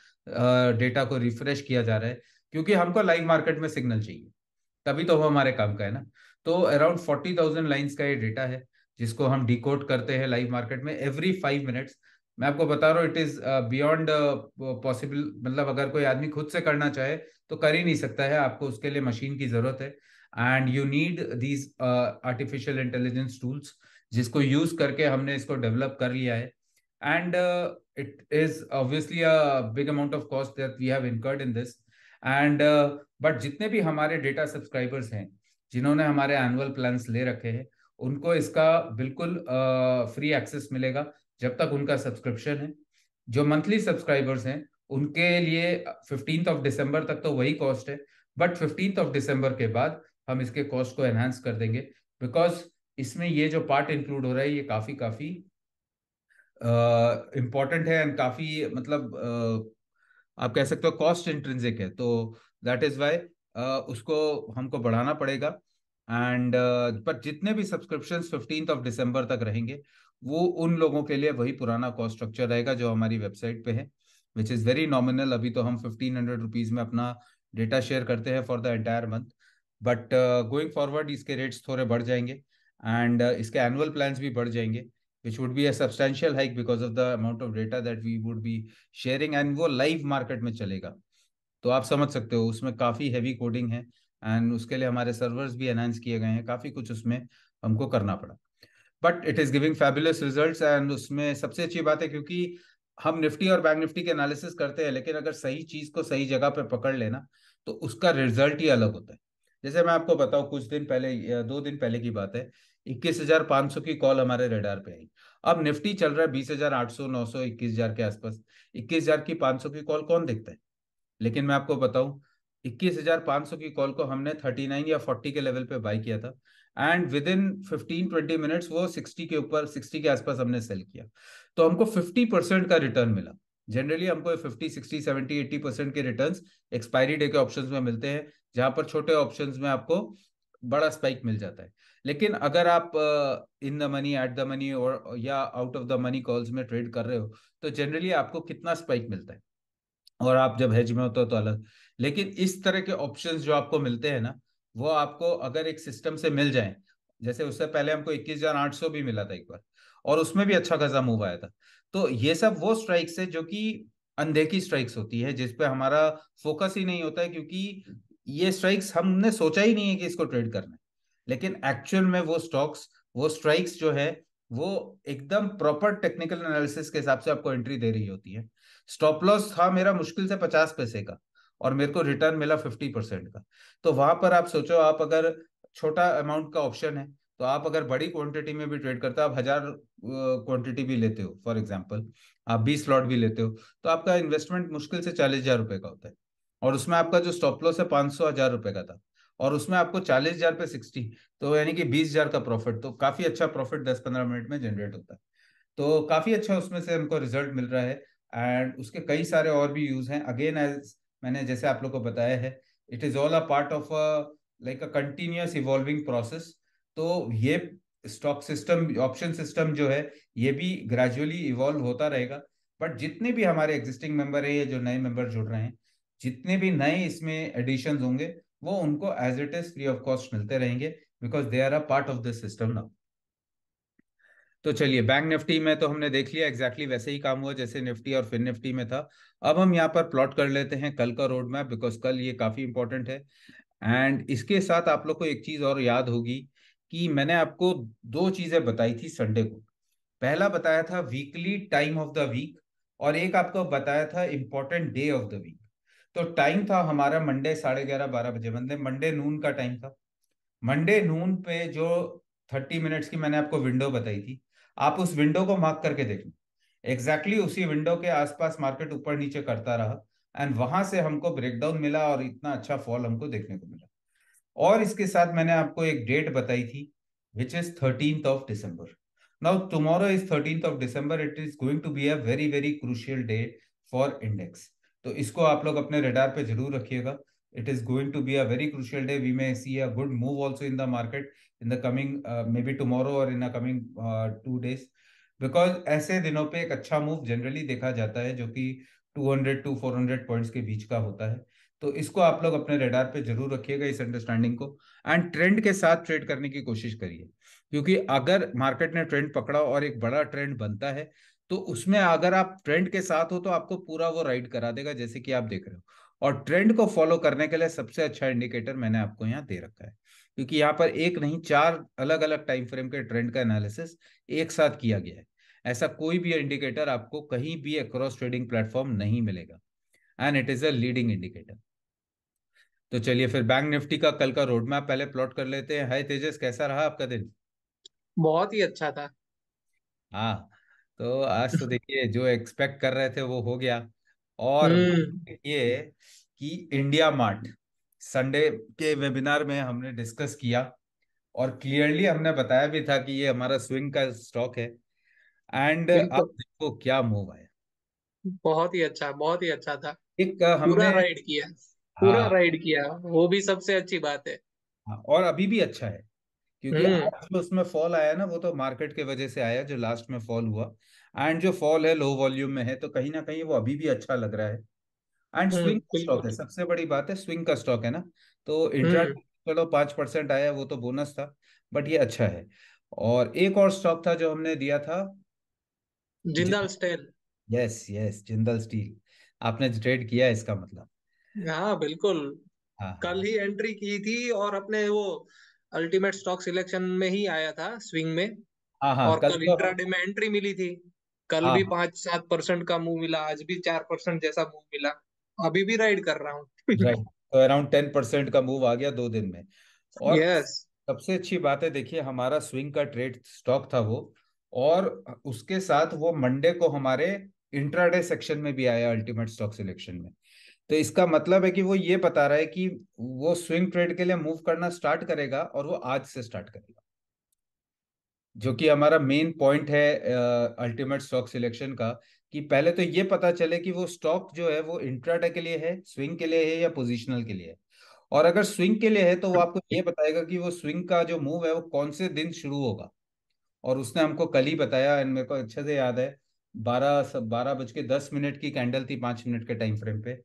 डेटा को रिफ्रेश किया जा रहा है, क्योंकि हमको लाइव मार्केट में सिग्नल चाहिए, तभी तो वो हमारे काम का है ना। तो अराउंड 40,000 लाइंस का ये डेटा है, जिसको हम डिकोड करते हैं लाइव मार्केट में एवरी 5 मिनट्स। मैं आपको बता रहा हूँ, इट इज बियॉन्ड पॉसिबल, मतलब अगर कोई आदमी खुद से करना चाहे तो कर ही नहीं सकता है, आपको उसके लिए मशीन की जरूरत है। And you need these artificial intelligence tools, जिसको यूज करके हमने इसको डेवलप कर लिया है। And it is obviously a big amount of cost that we have incurred in this. And but जितने भी हमारे डेटा सब्सक्राइबर्स हैं, जिन्होंने हमारे एनुअल प्लान्स ले रखे हैं, उनको इसका बिल्कुल फ्री एक्सेस मिलेगा जब तक उनका सब्सक्रिप्शन है। जो मंथली सब्सक्राइबर्स हैं उनके लिए 15 दिसंबर तक तो वही कॉस्ट है, बट 15 दिसंबर के बाद हम इसके कॉस्ट को एनहांस कर देंगे, बिकॉज इसमें ये जो पार्ट इंक्लूड हो रहा है ये काफी काफी इम्पॉर्टेंट है, एंड काफी मतलब आप कह सकते हो कॉस्ट इंट्रिंसिक है। तो दैट इज वाई उसको हमको बढ़ाना पड़ेगा। एंड पर जितने भी सब्सक्रिप्शन 15 दिसंबर तक रहेंगे, वो उन लोगों के लिए वही पुराना कॉस्ट स्ट्रक्चर रहेगा जो हमारी वेबसाइट पे है, विच इज़ वेरी नॉमिनल। अभी तो हम 1,500 रुपीज में अपना डेटा शेयर करते हैं for the entire month, but going forward इसके रेट्स थोड़े बढ़ जाएंगे, एंड इसके एनुअल प्लान्स भी बढ़ जाएंगे, which would be a substantial hike because of the amount of data that we would be sharing, and वो लाइव मार्केट में चलेगा। तो आप समझ सकते हो उसमें काफ़ी हैवी कोडिंग है, एंड उसके लिए हमारे सर्वर्स भी एनहांस किए गए हैं, काफ़ी कुछ उसमें हमको करना पड़ा। But it is giving fabulous results, and उसमें सबसे अच्छी बात है, क्योंकि हम निफ्टी और बैंक निफ्टी के एनालिसिस करते हैं, लेकिन अगर सही चीज़ को सही जगह पे पकड़ लेना तो उसका रिजल्ट ही अलग होता है। जैसे मैं आपको बताऊं, कुछ दिन पहले या 2 दिन पहले की बात है, 21,500 की कॉल हमारे रडार पे आई। अब निफ्टी चल रहा है 20,800, 900, 21,000 के आसपास। 21,000 की 500 की कॉल कौन देखता है? लेकिन मैं आपको बताऊं, 21,500 की कॉल को हमने 39 या 40 के लेवल पे बाई किया था, एंड विद इन 15-20 मिनट्स वो 60 के ऊपर, 60 के आसपास हमने सेल किया। तो हमको 50% का रिटर्न मिला। जनरली हमको 50, 60, 70, 80% के रिटर्न एक्सपायरी डे के ऑप्शंस में मिलते हैं, जहां पर छोटे ऑप्शंस में आपको बड़ा स्पाइक मिल जाता है। लेकिन अगर आप in the money, at the money और या out of the money calls में ट्रेड कर रहे हो, तो जनरली आपको कितना स्पाइक मिलता है, और आप जब हेज में होते हो तो अलग। लेकिन इस तरह के ऑप्शंस जो आपको मिलते हैं ना, वो आपको अगर एक सिस्टम से मिल जाए, जैसे उससे पहले हमको 21,800 भी मिला था एक बार, और उसमें भी अच्छा खासा मूव आया था। तो ये सब वो स्ट्राइक्स है जो कि अनदेखी स्ट्राइक्स होती है, जिसपे हमारा फोकस ही नहीं होता है, क्योंकि ये स्ट्राइक्स हमने सोचा ही नहीं है कि इसको ट्रेड करना है। लेकिन एक्चुअल में वो स्टॉक्स, वो स्ट्राइक्स जो है, वो एकदम प्रॉपर टेक्निकल एनालिसिस के हिसाब से आपको एंट्री दे रही होती है। स्टॉप लॉस था मेरा मुश्किल से 50 पैसे का, और मेरे को रिटर्न मिला 50% का। तो वहां पर आप सोचो, आप अगर छोटा अमाउंट का ऑप्शन है, तो आप अगर बड़ी क्वांटिटी में भी ट्रेड करते हो, आप 1,000 क्वांटिटी भी लेते हो फॉर एग्जांपल, आप 20 लॉट भी लेते हो, तो आपका इन्वेस्टमेंट मुश्किल से 40,000 रुपए का होता है। और उसमें आपका जो स्टॉप लॉस है 500 हजार रुपए का था, और उसमें आपको 40,000 पे 60, तो यानी कि 20,000 का प्रॉफिट। तो काफी अच्छा प्रॉफिट 10-15 मिनट में जनरेट होता है। तो काफी अच्छा उसमें से हमको रिजल्ट मिल रहा है। एंड उसके कई सारे और भी यूज हैं, अगेन एज मैंने जैसे आप लोग को बताया है, it is all a part of like a continuous evolving process. तो ये स्टॉक सिस्टम, ऑप्शन सिस्टम जो है, ये भी ग्रेजुअली इवॉल्व होता रहेगा। बट जितने भी हमारे एग्जिस्टिंग मेंबर है, या जो नए मेंबर जुड़ रहे हैं, जितने भी नए इसमें एडिशन होंगे, वो उनको as it is free of cost मिलते रहेंगे, because they are a part of this system now. तो चलिए, बैंक निफ्टी में तो हमने देख लिया, एग्जैक्टली वैसे ही काम हुआ जैसे निफ्टी और फिर निफ्टी में था। अब हम यहाँ पर प्लॉट कर लेते हैं कल का रोड मैप, बिकॉज कल ये काफी इंपॉर्टेंट है। एंड इसके साथ आप लोग को एक चीज और याद होगी, कि मैंने आपको दो चीजें बताई थी संडे को। पहला बताया था weekly time of the week, और एक आपको बताया था important day of the week. तो टाइम था हमारा मंडे 11:30 12 बजे, मंडे मंडे नून का टाइम था। मंडे नून पे जो 30 मिनट्स की मैंने आपको विंडो बताई थी, आप उस विंडो को मार्क करके देखना। एग्जैक्टली उसी विंडो के आसपास मार्केट ऊपर नीचे करता रहा, एंड वहां से हमको ब्रेकडाउन मिला और इतना अच्छा फॉल हमको देखने को मिला। और इसके साथ मैंने आपको एक डेट बताई थी, which is 13th of December। Now tomorrow is 13th of December, it is going to be a very very crucial day for index. तो इसको आप लोग अपने रडार पे जरूर रखिएगा। It is going to be a very crucial day, we may see a good move also in the market in the coming maybe tomorrow और in the coming 2 days। Because ऐसे दिनों पे एक अच्छा मूव जनरली देखा जाता है जो कि 200 to 400 पॉइंट्स के बीच का होता है। तो इसको आप लोग अपने रडार पे जरूर रखिएगा, इस अंडरस्टैंडिंग को। एंड ट्रेंड के साथ ट्रेड करने की कोशिश करिए, क्योंकि अगर मार्केट ने ट्रेंड पकड़ा और एक बड़ा ट्रेंड बनता है, तो उसमें अगर आप ट्रेंड के साथ हो तो आपको पूरा वो राइड करा देगा, जैसे कि आप देख रहे हो। और ट्रेंड को फॉलो करने के लिए सबसे अच्छा इंडिकेटर मैंने आपको यहाँ दे रखा है, क्योंकि यहाँ पर एक नहीं, 4 अलग अलग टाइम फ्रेम के ट्रेंड का एनालिसिस एक साथ किया गया है। ऐसा कोई भी इंडिकेटर आपको कहीं भी अक्रॉस ट्रेडिंग प्लेटफॉर्म नहीं मिलेगा, and it is a leading indicator. तो चलिए फिर बैंक निफ्टी का कल का रोड मैप पहले प्लॉट कर लेते हैं। हाय तेजस, कैसा रहा आपका दिन? बहुत ही अच्छा था। हाँ, तो आज तो देखिए जो एक्सपेक्ट कर रहे थे वो हो गया। और हम्म। देखिए कि इंडिया मार्ट, संडे के वेबिनार में हमने डिस्कस किया, और क्लियरली हमने बताया भी था कि ये हमारा स्विंग का स्टॉक है। एंड आप बिल्कुल। देखो क्या मूव आया। बहुत ही अच्छा, बहुत ही अच्छा था। एक पूरा हमने, राइड किया। पूरा हाँ राइड किया, वो भी सबसे अच्छी बात है। हाँ, और अभी भी अच्छा है, क्योंकि हम्म। आज जो उसमें फॉल आया ना वो तो मार्केट के वजह से आया, जो लास्ट में फॉल हुआ। एंड जो फॉल है लो वॉल्यूम में है, तो कहीं ना कहीं वो अभी भी अच्छा लग रहा है। एंड स्विंग का स्टॉक है, बिल्कुल। सबसे बड़ी बात है स्विंग का स्टॉक है ना। तो इंट्रा, हम्म। चलो 5% आया वो तो बोनस था, बट ये अच्छा है। और एक और स्टॉक था जो हमने दिया था, Jindal steel. Yes yes, Jindal steel. आपने ट्रेड किया है इसका मतलब? हाँ बिल्कुल। हाँ कल हाँ ही एंट्री की थी और अपने वो अल्टीमेट स्टॉक सिलेक्शन में ही आया था स्विंग में। हाँ हाँ, और कल कल तो हम, इंट्राडे में एंट्री मिली थी। कल भी हाँ 5-7% का मूव मिला, आज भी 4% जैसा मूव मिला। अभी भी राइड कर रहा हूँ। राइट, तो अराउंड 10% का मूव आ गया 2 दिन में। और यस। सबसे अच्छी बात है, देखिए हमारा स्विंग का ट्रेड स्टॉक था वो, और उसके साथ वो मंडे को हमारे इंट्राडे सेक्शन में भी आया, अल्टीमेट स्टॉक सिलेक्शन में। तो इसका मतलब है कि वो ये बता रहा है कि वो स्विंग ट्रेड के लिए मूव करना स्टार्ट करेगा, और वो आज से स्टार्ट करेगा, जो कि हमारा मेन पॉइंट है अल्टीमेट स्टॉक सिलेक्शन का। कि पहले तो ये पता चले कि वो स्टॉक जो है वो इंट्राडे के लिए है, स्विंग के लिए है, या पोजिशनल के लिए है। और अगर स्विंग के लिए है तो वो आपको ये बताएगा कि वो स्विंग का जो मूव है वो कौन से दिन शुरू होगा। और उसने हमको कल ही बताया, एंड मेरे को अच्छे से याद है, 12:10 की कैंडल थी, 5 मिनट के टाइम फ्रेम पे,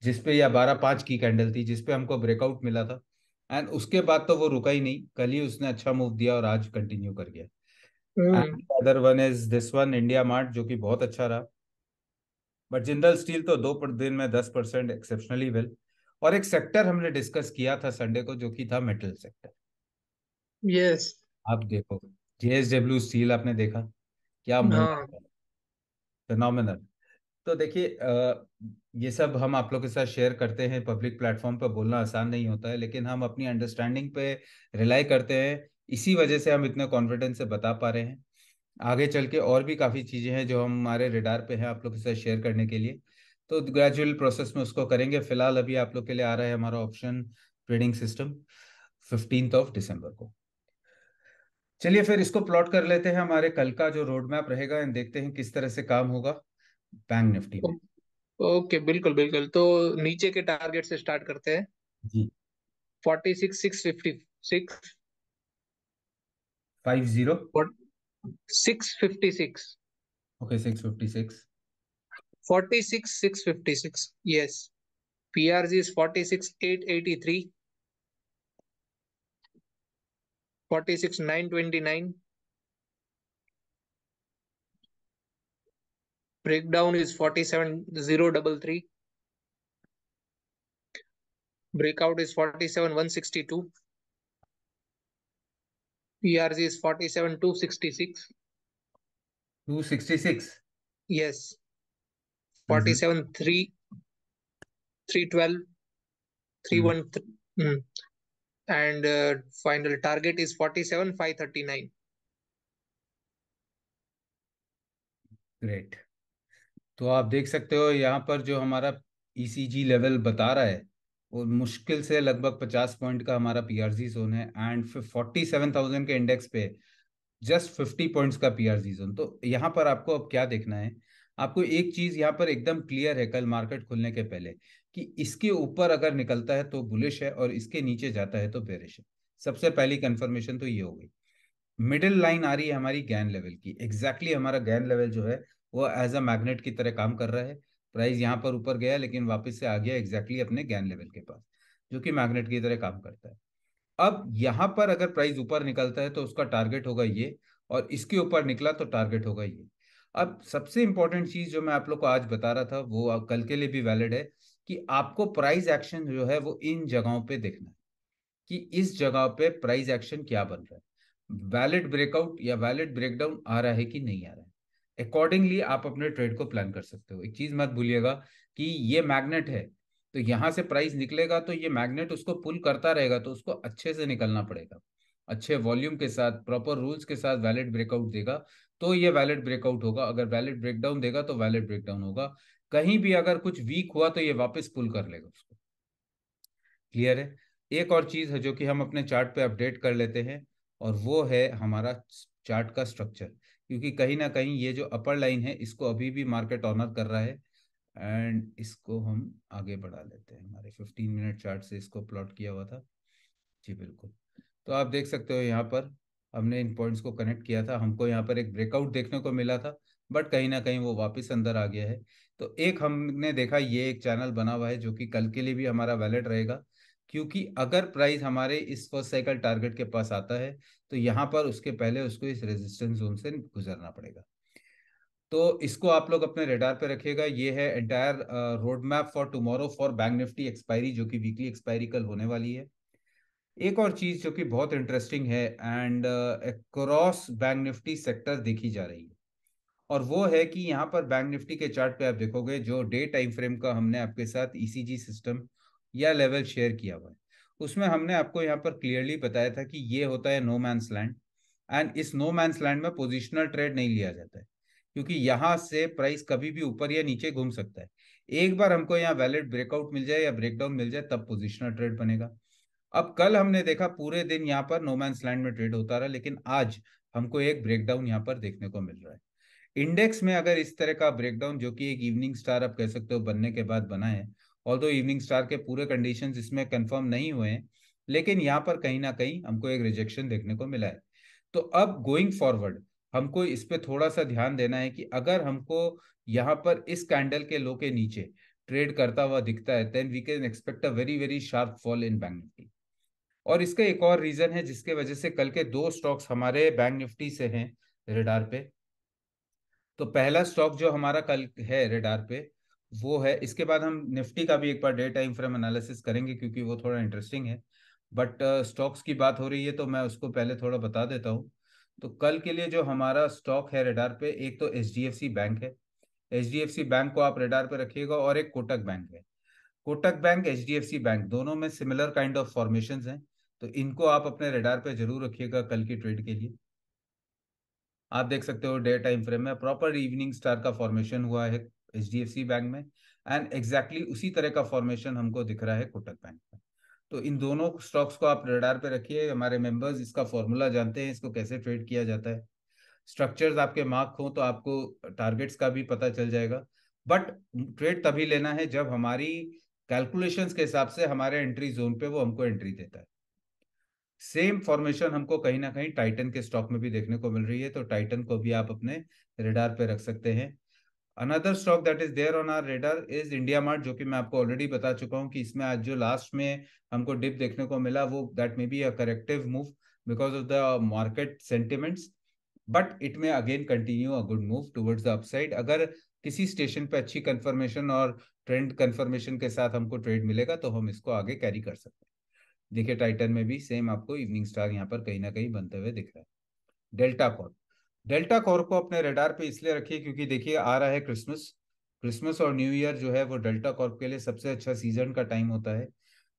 जिसपे, या 12:05 की कैंडल थी जिसपे हमको ब्रेकआउट मिला था। एंड उसके बाद तो वो रुका ही नहीं, कल ही उसने अच्छा मूव दिया और आज कंटिन्यू कर गया। Hmm. And other one is this one, India mart, जो कि बहुत अच्छा रहा। बट जिंदल स्टील तो 2 दिन में 10% एक्सेप्शनली वेल। और एक सेक्टर हमने डिस्कस किया था संडे को, जो कि था मेटल सेक्टर। यस। आप देखो, जेएसडब्ल्यू स्टील आपने देखा क्या मूव, हाँ। फिनोमिनल। तो देखिए ये सब हम आप लोग के साथ शेयर करते हैं, पब्लिक प्लेटफॉर्म पर बोलना आसान नहीं होता है, लेकिन हम अपनी अंडरस्टैंडिंग पे रिलाई करते हैं। इसी वजह से हम इतने कॉन्फिडेंस से बता पा रहे हैं। आगे चल के और भी काफ़ी चीज़ें हैं जो हमारे रिडार पे हैं आप लोग के साथ शेयर करने के लिए। तो ग्रेजुअल प्रोसेस में उसको करेंगे। फिलहाल अभी आप लोग के लिए आ रहा है हमारा option trading system 15th of December को। चलिए फिर इसको प्लॉट कर लेते हैं, हमारे कल का जो रोड मैप रहेगा, एंड देखते हैं किस तरह से काम होगा बैंक निफ्टी में। ओके, बिल्कुल बिल्कुल। तो नीचे के टारगेट से स्टार्ट करते हैं। जी। 46,656। 50, 656। Okay 656। 46,656, yes. PRG is 46,883, 46,929. Breakdown is 47,033. Breakout is 47,162. PRG is 47,266. 266। Yes. Hmm. 47 3 312 hmm. 313, and final target is 47 539. Great. तो आप देख सकते हो यहाँ पर जो हमारा ईसीजी लेवल बता रहा है, वो मुश्किल से लगभग 50 पॉइंट का हमारा पीआरजी जोन है, एंड फिर 47,000 के इंडेक्स पे जस्ट 50 पॉइंट्स का पीआरजी जोन। तो यहाँ पर आपको अब क्या देखना है, आपको एक चीज यहाँ पर एकदम क्लियर है कल मार्केट खुलने के पहले, कि इसके ऊपर अगर निकलता है तो बुलिश है और इसके नीचे जाता है तो बेरिश है। सबसे पहली कंफर्मेशन तो ये हो गई। मिडिल लाइन आ रही है हमारी गैन लेवल की, हमारा गैन लेवल जो है वो एज अ मैग्नेट की तरह काम कर रहा है। प्राइस यहाँ पर ऊपर गया लेकिन वापस से आ गया अपने गैन लेवल के पास, जो कि मैग्नेट की तरह काम करता है। अब यहाँ पर अगर प्राइस ऊपर निकलता है तो उसका टारगेट होगा ये, और इसके ऊपर निकला तो टारगेट होगा ये। अब सबसे इंपॉर्टेंट चीज जो मैं आप लोग को आज बता रहा था वो कल के लिए भी वैलिड है, कि आपको प्राइस एक्शन जो है वो इन जगहों पे देखना है, कि इस जगह पे प्राइस एक्शन क्या बन रहा है, वैलिड ब्रेकआउट या वैलिड ब्रेकडाउन आ रहा है कि नहीं आ रहा है। अकॉर्डिंगली आप अपने ट्रेड को प्लान कर सकते हो। एक चीज मत भूलिएगा कि ये मैग्नेट है, तो यहां से प्राइस निकलेगा तो ये मैग्नेट उसको पुल करता रहेगा, तो उसको अच्छे से निकलना पड़ेगा, अच्छे वॉल्यूम के साथ, प्रॉपर रूल्स के साथ वैलिड ब्रेकआउट देगा तो ये वैलिड ब्रेकआउट होगा। अगर वैलिड ब्रेकडाउन देगा तो वैलिड ब्रेकडाउन होगा। कहीं भी अगर कुछ वीक हुआ तो ये वापस पुल कर लेगा उसको। क्लियर है। एक और चीज है जो कि हम अपने चार्ट पे अपडेट कर लेते हैं, और वो है हमारा चार्ट का स्ट्रक्चर, क्योंकि कहीं ना कहीं ये जो अपर लाइन है इसको अभी भी मार्केट ऑनर कर रहा है। एंड इसको हम आगे बढ़ा लेते हैं, हमारे 15 मिनट चार्ट से इसको प्लॉट किया हुआ था। जी बिल्कुल। तो आप देख सकते हो यहाँ पर हमने इन पॉइंट्स को कनेक्ट किया था, हमको यहाँ पर एक ब्रेकआउट देखने को मिला था, बट कहीं ना कहीं वो वापस अंदर आ गया है। तो एक हमने देखा ये एक चैनल बना हुआ है जो कि कल के लिए भी हमारा वैलिड रहेगा, क्योंकि अगर प्राइस हमारे इस फर्स्ट साइकिल टारगेट के पास आता है तो यहाँ पर उसके पहले उसको इस रेजिस्टेंस जोन से गुजरना पड़ेगा। तो इसको आप लोग अपने रडार पे रखिएगा। ये है entire road map for tomorrow for bank Nifty expiry, जो कि वीकली एक्सपायरी कल होने वाली है। एक और चीज जो कि बहुत इंटरेस्टिंग है and cross bank Nifty sector देखी जा रही है, और वो है कि यहाँ पर बैंक निफ्टी के चार्ट पे आप देखोगे जो डे टाइम फ्रेम का हमने आपके साथ ईसीजी सिस्टम या लेवल शेयर किया हुआ है, उसमें हमने आपको यहाँ पर क्लियरली बताया था कि ये होता है नो मैंस लैंड, एंड इस नो मैंस लैंड में पोजिशनल ट्रेड नहीं लिया जाता है, क्योंकि यहाँ से प्राइस कभी भी ऊपर या नीचे घूम सकता है। एक बार हमको यहाँ वैलिड ब्रेकआउट मिल जाए या ब्रेकडाउन मिल जाए तब पोजिशनल ट्रेड बनेगा। अब कल हमने देखा पूरे दिन यहाँ पर नो मैंस लैंड में ट्रेड होता रहा, लेकिन आज हमको एक ब्रेकडाउन यहाँ पर देखने को मिल रहा है। इंडेक्स में अगर इस तरह का ब्रेकडाउन, जो कि एक इवनिंग स्टार आप कह सकते हो बनने के बाद बना है, ऑल्दो इवनिंग स्टार के पूरे कंडीशंस इसमें कंफर्म नहीं हुए हैं, लेकिन यहाँ पर कहीं ना कहीं हमको एक रिजेक्शन देखने को मिला है। तो अब गोइंग फॉरवर्ड हमको इस पे थोड़ा सा ध्यान देना है कि अगर हमको यहाँ पर इस कैंडल के लो के नीचे ट्रेड करता हुआ दिखता है, then we can expect a very very sharp fall in Bank Nifty. और इसका एक और रीजन है जिसके वजह से कल के दो स्टॉक्स हमारे बैंक निफ्टी से हैं रेडार पे। तो पहला स्टॉक जो हमारा कल है रेडार पे वो है, इसके बाद हम निफ्टी का भी एक बार डे टाइम फ्रेम एनालिसिस करेंगे क्योंकि वो थोड़ा इंटरेस्टिंग है। बट स्टॉक्स की बात हो रही है तो मैं उसको पहले थोड़ा बता देता हूँ। तो कल के लिए जो हमारा स्टॉक है रेडार पे, एक तो एचडीएफसी बैंक है, एचडीएफसी बैंक को आप रेडार पे रखिएगा, और एक कोटक बैंक है। कोटक बैंक एचडीएफसी बैंक दोनों में सिमिलर काइंड ऑफ फॉर्मेशंस हैं, तो इनको आप अपने रेडार पे जरूर रखिएगा कल की ट्रेड के लिए। आप देख सकते हो डे टाइम फ्रेम में प्रॉपर इवनिंग स्टार का फॉर्मेशन हुआ है एचडीएफसी बैंक में, एंड एग्जैक्टली उसी तरह का फॉर्मेशन हमको दिख रहा है कोटक बैंक में। तो इन दोनों स्टॉक्स को आप रडार पे रखिए। हमारे मेंबर्स इसका फॉर्मूला जानते हैं, इसको कैसे ट्रेड किया जाता है। स्ट्रक्चर्स आपके मार्क हो तो आपको टारगेट्स का भी पता चल जाएगा। बट ट्रेड तभी लेना है जब हमारी कैलकुलेशंस के हिसाब से हमारे एंट्री जोन पे वो हमको एंट्री देता है। सेम फॉर्मेशन हमको कहीं ना कहीं टाइटन के स्टॉक में भी देखने को मिल रही है, तो टाइटन को भी आप अपने रेडार पे रख सकते हैं। Another stock that is there on our radar is India mart, जो कि मैं आपको ऑलरेडी बता चुका हूँ कि इसमें आज जो लास्ट में हमको डिप देखने को मिला वो that may be a corrective move because of the market sentiments, but it may again continue a good move towards the upside. अगर किसी स्टेशन पे अच्छी कंफर्मेशन और ट्रेंड कंफर्मेशन के साथ हमको ट्रेड मिलेगा तो हम इसको आगे कैरी कर सकते हैं। देखिए टाइटन में भी सेम आपको इवनिंग स्टार यहाँ पर कहीं ना कहीं बनते हुए दिख रहा है। डेल्टा कॉर्प, डेल्टा कॉर्प को अपने रडार पे इसलिए रखिए क्योंकि देखिए आ रहा है क्रिसमस, क्रिसमस और न्यू ईयर जो है वो डेल्टा कॉर्प के लिए सबसे अच्छा सीजन का टाइम होता है।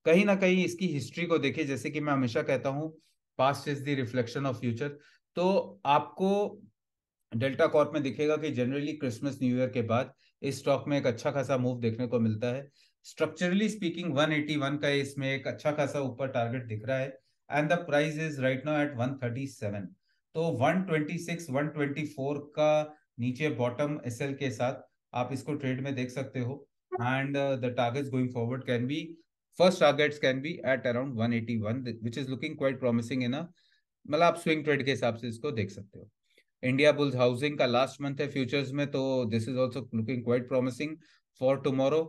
कहीं ना कहीं इसकी हिस्ट्री को देखिए, जैसे कि मैं हमेशा कहता हूँ, past is the reflection of future. तो आपको डेल्टा कॉर्प में दिखेगा कि जनरली क्रिसमस न्यू ईयर के बाद इस स्टॉक में एक अच्छा खासा मूव देखने को मिलता है। स्ट्रक्चरली स्पीकिंग 181 का इसमें एक अच्छा खासा ऊपर टारगेट दिख रहा है, and the price is right now at 137। तो 126 124 का नीचे बॉटम एसएल के साथ आप इसको ट्रेड में देख सकते हो। And the targets going forward can be, first targets can be at around 181, which is looking quite promising in a, मतलब आप स्विंग ट्रेड के हिसाब से इसको देख सकते हो। इंडिया बुल्स हाउसिंग का लास्ट मंथ है फ्यूचर्स में, तो this is also looking quite promising for tomorrow.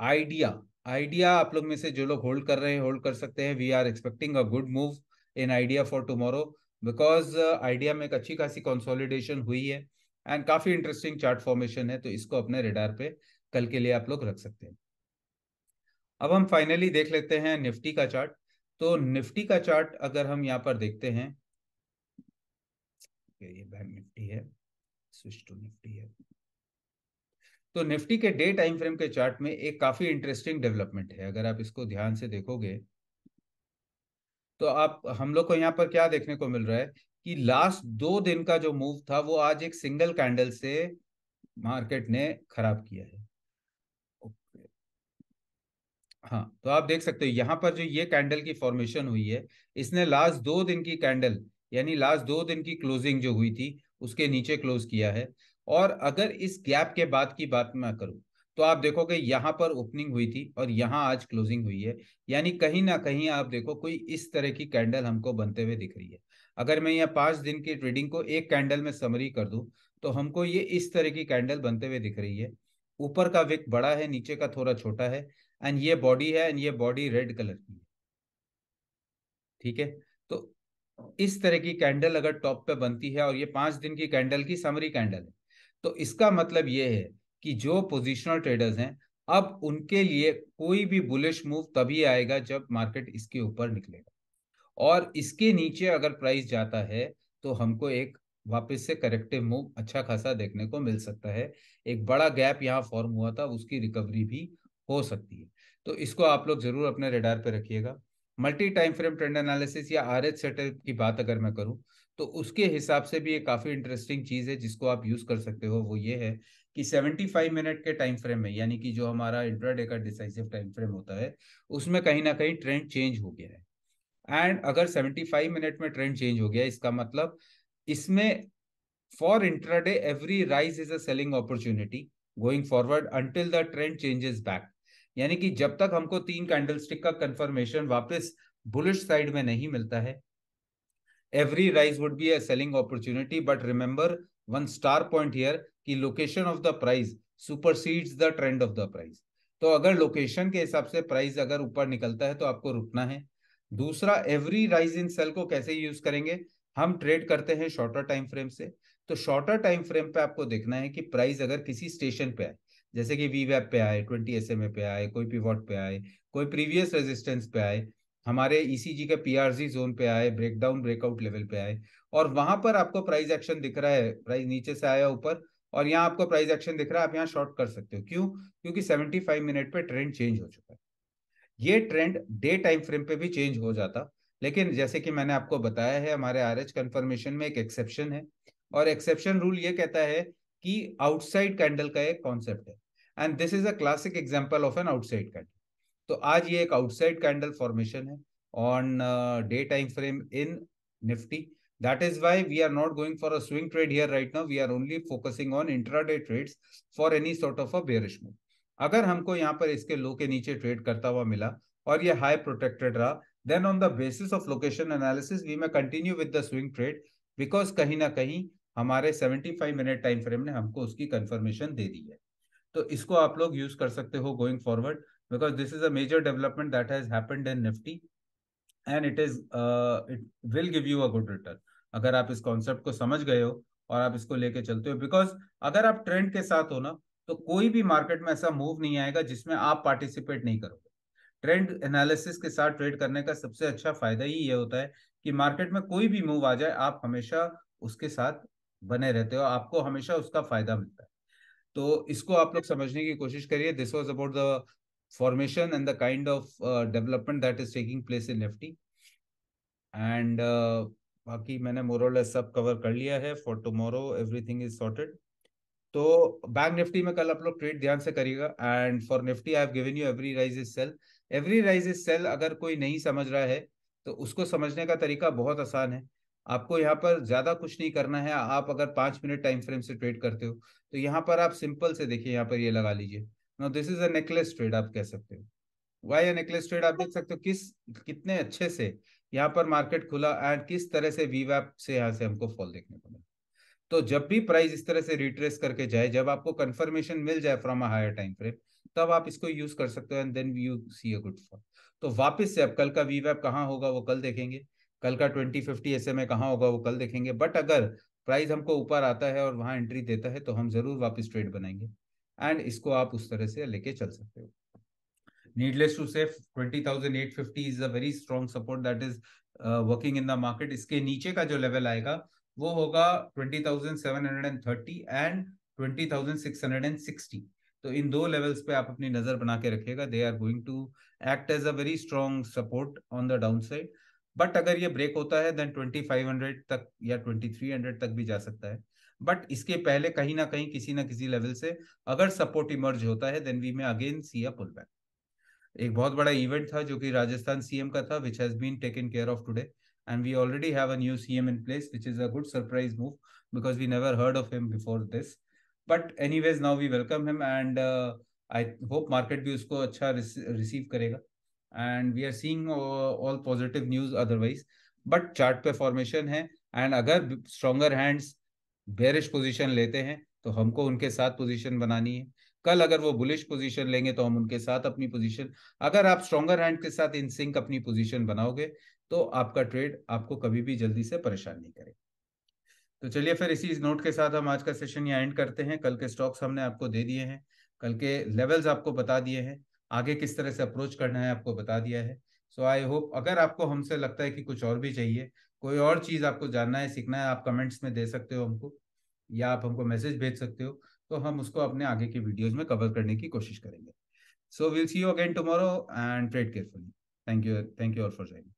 Idea, idea आप लोग में से जो लोग होल्ड कर रहे हैं होल्ड कर सकते हैं। We are expecting a good move in Idea for tomorrow, because Idea में एक अच्छी खासी कंसोलिडेशन हुई है एंड काफी इंटरेस्टिंग चार्ट फॉर्मेशन है, तो इसको अपने रेडार पे कल के लिए आप लोग रख सकते हैं। अब हम फाइनली देख लेते हैं निफ्टी का चार्ट। तो निफ्टी का चार्ट अगर हम यहाँ पर देखते हैं, ये बैंक निफ्टी है, स्विच टू निफ्टी है। तो निफ्टी के डे टाइम फ्रेम के चार्ट में एक काफी इंटरेस्टिंग डेवलपमेंट है। अगर आप इसको ध्यान से देखोगे तो आप, हम लोग को यहाँ पर क्या देखने को मिल रहा है कि लास्ट 2 दिन का जो मूव था वो आज एक सिंगल कैंडल से मार्केट ने खराब किया है। ओके, हाँ, तो आप देख सकते हो यहाँ पर जो ये कैंडल की फॉर्मेशन हुई है, इसने लास्ट 2 दिन की कैंडल, यानी लास्ट 2 दिन की क्लोजिंग जो हुई थी उसके नीचे क्लोज किया है। और अगर इस गैप के बाद की बात मैं करूं तो आप देखोगे यहाँ पर ओपनिंग हुई थी और यहाँ आज क्लोजिंग हुई है। यानी कहीं ना कहीं आप देखो कोई इस तरह की कैंडल हमको बनते हुए दिख रही है। अगर मैं यहाँ 5 दिन की ट्रेडिंग को एक कैंडल में समरी कर दूं तो हमको ये इस तरह की कैंडल बनते हुए दिख रही है। ऊपर का विक बड़ा है, नीचे का थोड़ा छोटा है, एंड ये बॉडी है, एंड ये बॉडी रेड कलर की है। ठीक है, तो इस तरह की कैंडल अगर टॉप पे बनती है और ये 5 दिन की कैंडल की समरी कैंडल है, तो इसका मतलब ये है कि जो पोजिशनल ट्रेडर्स हैं, अब उनके लिए कोई भी बुलिश मूव तभी आएगा जब मार्केट इसके ऊपर निकलेगा। और इसके नीचे अगर प्राइस जाता है तो हमको एक वापस से करेक्टिव मूव अच्छा खासा देखने को मिल सकता है। एक बड़ा गैप यहाँ फॉर्म हुआ था, उसकी रिकवरी भी हो सकती है। तो इसको आप लोग जरूर अपने रेडार पे रखिएगा। Multi time frame trend analysis या आरएच सेटअप की बात अगर मैं करूं तो उसके हिसाब से भी एक काफी इंटरेस्टिंग चीज है जिसको आप यूज कर सकते हो। वो ये है कि 75 मिनट के टाइम फ्रेम में, यानी कि जो हमारा इंट्राडे का डिसाइसिव टाइम फ्रेम होता है, उसमें कहीं ना कहीं ट्रेंड चेंज हो गया है। एंड अगर 75 मिनट में ट्रेंड चेंज हो गया, इसका मतलब इसमें for intraday every rise is a selling opportunity going forward until the trend changes back. यानी कि जब तक हमको 3 कैंडलस्टिक का कंफर्मेशन वापस बुलिश साइड में नहीं मिलता है, every rise would be a selling opportunity. But remember one star point here कि location of the price supersedes the trend of the price। तो अगर लोकेशन के हिसाब से प्राइस अगर ऊपर निकलता है तो आपको रुकना है। दूसरा, एवरी राइज इन सेल को कैसे यूज करेंगे, हम ट्रेड करते हैं शॉर्टर टाइम फ्रेम से। तो शॉर्टर टाइम फ्रेम पे आपको देखना है कि प्राइस अगर किसी स्टेशन पे आए, जैसे कि वी वेब पे आए, 20 SMA पे आए, कोई पिवॉट पे आए, कोई प्रीवियस रेजिस्टेंस पे आए, हमारे ईसीजी के पीआरजी जोन पे आए, ब्रेकडाउन ब्रेकआउट लेवल पे आए, और वहां पर आपको प्राइस एक्शन दिख रहा है, प्राइस नीचे से आया ऊपर और यहाँ आपको प्राइस एक्शन दिख रहा है, आप यहाँ शॉर्ट कर सकते हो। क्यों? क्योंकि 75 मिनट पे ट्रेंड चेंज हो चुका है। ये ट्रेंड डे टाइम फ्रेम पे भी चेंज हो जाता, लेकिन जैसे कि मैंने आपको बताया है, हमारे आरएच कंफर्मेशन में एक एक्सेप्शन है। और एक्सेप्शन रूल ये कहता है कि आउटसाइड कैंडल का एक कॉन्सेप्ट है, and this is a classic example of an outside candle. तो आज ये एक आउटसाइड कैंडल फॉर्मेशन है on day time frame in Nifty. That is why we are not going for a swing trade here right now, we are only focusing on intraday trades for any sort of a bearish move. अगर हमको यहाँ पर इसके लो के नीचे ट्रेड करता हुआ मिला और ये हाई प्रोटेक्टेड रहा, then on the basis of location analysis we may continue with the swing trade, because कहीं ना कहीं हमारे 75 मिनट टाइम फ्रेम ने हमको उसकी कंफर्मेशन दे दी है। तो इसको आप लोग यूज कर सकते हो going forward, because this is a major development that has happened in Nifty, and it will give you a good return अगर आप इस कॉन्सेप्ट को समझ गए हो और आप इसको लेके चलते हो। बिकॉज अगर आप ट्रेंड के साथ हो ना, तो कोई भी मार्केट में ऐसा मूव नहीं आएगा जिसमें आप पार्टिसिपेट नहीं करोगे। ट्रेंड एनालिसिस के साथ ट्रेड करने का सबसे अच्छा फायदा ही ये होता है कि मार्केट में कोई भी मूव आ जाए, आप हमेशा उसके साथ बने रहते हो, आपको हमेशा उसका फायदा मिलता है। तो इसको आप लोग समझने की कोशिश करिए। This was about the formation and the kind of development that is taking place in Nifty. And बाकी मैंने मोरलेस सब कवर कर लिया है। For tomorrow everything is sorted. तो बैंक निफ्टी में कल आप लोग ट्रेड ध्यान से करिएगा। And for Nifty I have given you every rise is sell. Every rise is sell अगर कोई नहीं समझ रहा है तो उसको समझने का तरीका बहुत आसान है। आपको यहाँ पर ज्यादा कुछ नहीं करना है। आप अगर 5 मिनट टाइम फ्रेम से ट्रेड करते हो तो यहाँ पर आप सिंपल से देखिए, यहाँ पर ये लगा लीजिए। No, this is a necklace trade आप कह सकते हो। वाई नेकलेस ट्रेड आप देख सकते हो किस कितने अच्छे से यहाँ पर मार्केट खुला एंड किस तरह से वीवैप से यहाँ से हमको फॉल देखने को मिला। तो जब भी प्राइस इस तरह से रिट्रेस करके जाए, जब आपको कंफर्मेशन मिल जाए from a higher time frame, तब आप इसको यूज कर सकते हो and then you see a good fall. तो वापस से अब कल का वीवैप कहाँ होगा वो कल देखेंगे। कल का 2050 SMA कहाँ होगा वो कल देखेंगे। बट अगर प्राइस हमको ऊपर आता है और वहां एंट्री देता है तो हम जरूर वापस ट्रेड बनाएंगे। एंड इसको आप उस तरह से लेके चल सकते हो। Needless to say, 20,850 is a very strong support that is working in the market. इसके नीचे का जो लेवल आएगा वो होगा 20,730 एंड 20,660। तो इन दो लेवल्स पे आप अपनी नजर बना के रखिएगा। They are going to act as a very strong support on the down side. But अगर ये ब्रेक होता है देन 2,500 तक या 2,300 तक भी जा सकता है। बट इसके पहले कहीं ना कहीं किसी ना किसी लेवल से अगर सपोर्ट इमर्ज होता है देन वी में अगेन सी अ पुल बैक। एक बहुत बड़ा इवेंट था जो कि राजस्थान सीएम का था, which has been taken care of today. And we already have a new CM in place, which is a good surprise move because we never heard of him before this. But anyways now we welcome him and I hope market भी उसको अच्छा रिसीव करेगा। And we are seeing all positive news otherwise. But chart पे फॉर्मेशन है एंड अगर स्ट्रॉन्गर हैंड्स बेरिश पोजीशन लेते हैं तो हमको उनके साथ पोजीशन बनानी है। कल अगर वो बुलिश पोजीशन लेंगे तो हम उनके साथ अपनी पोजीशन। अगर आप स्ट्रॉन्गर हैंड के साथ इन सिंक अपनी पोजीशन बनाओगे तो आपका ट्रेड आपको कभी भी जल्दी से परेशान नहीं करेगा। तो चलिए फिर इसी नोट के साथ हम आज का सेशन यहाँ एंड करते हैं। कल के स्टॉक्स हमने आपको दे दिए हैं, कल के लेवल्स आपको बता दिए हैं, आगे किस तरह से अप्रोच करना है आपको बता दिया है। सो आई होप अगर आपको हमसे लगता है कि कुछ और भी चाहिए, कोई और चीज़ आपको जानना है सीखना है, आप कमेंट्स में दे सकते हो हमको, या आप हमको मैसेज भेज सकते हो। तो हम उसको अपने आगे की वीडियोज में कवर करने की कोशिश करेंगे। So will see you again tomorrow and trade carefully. Thank you all for joining.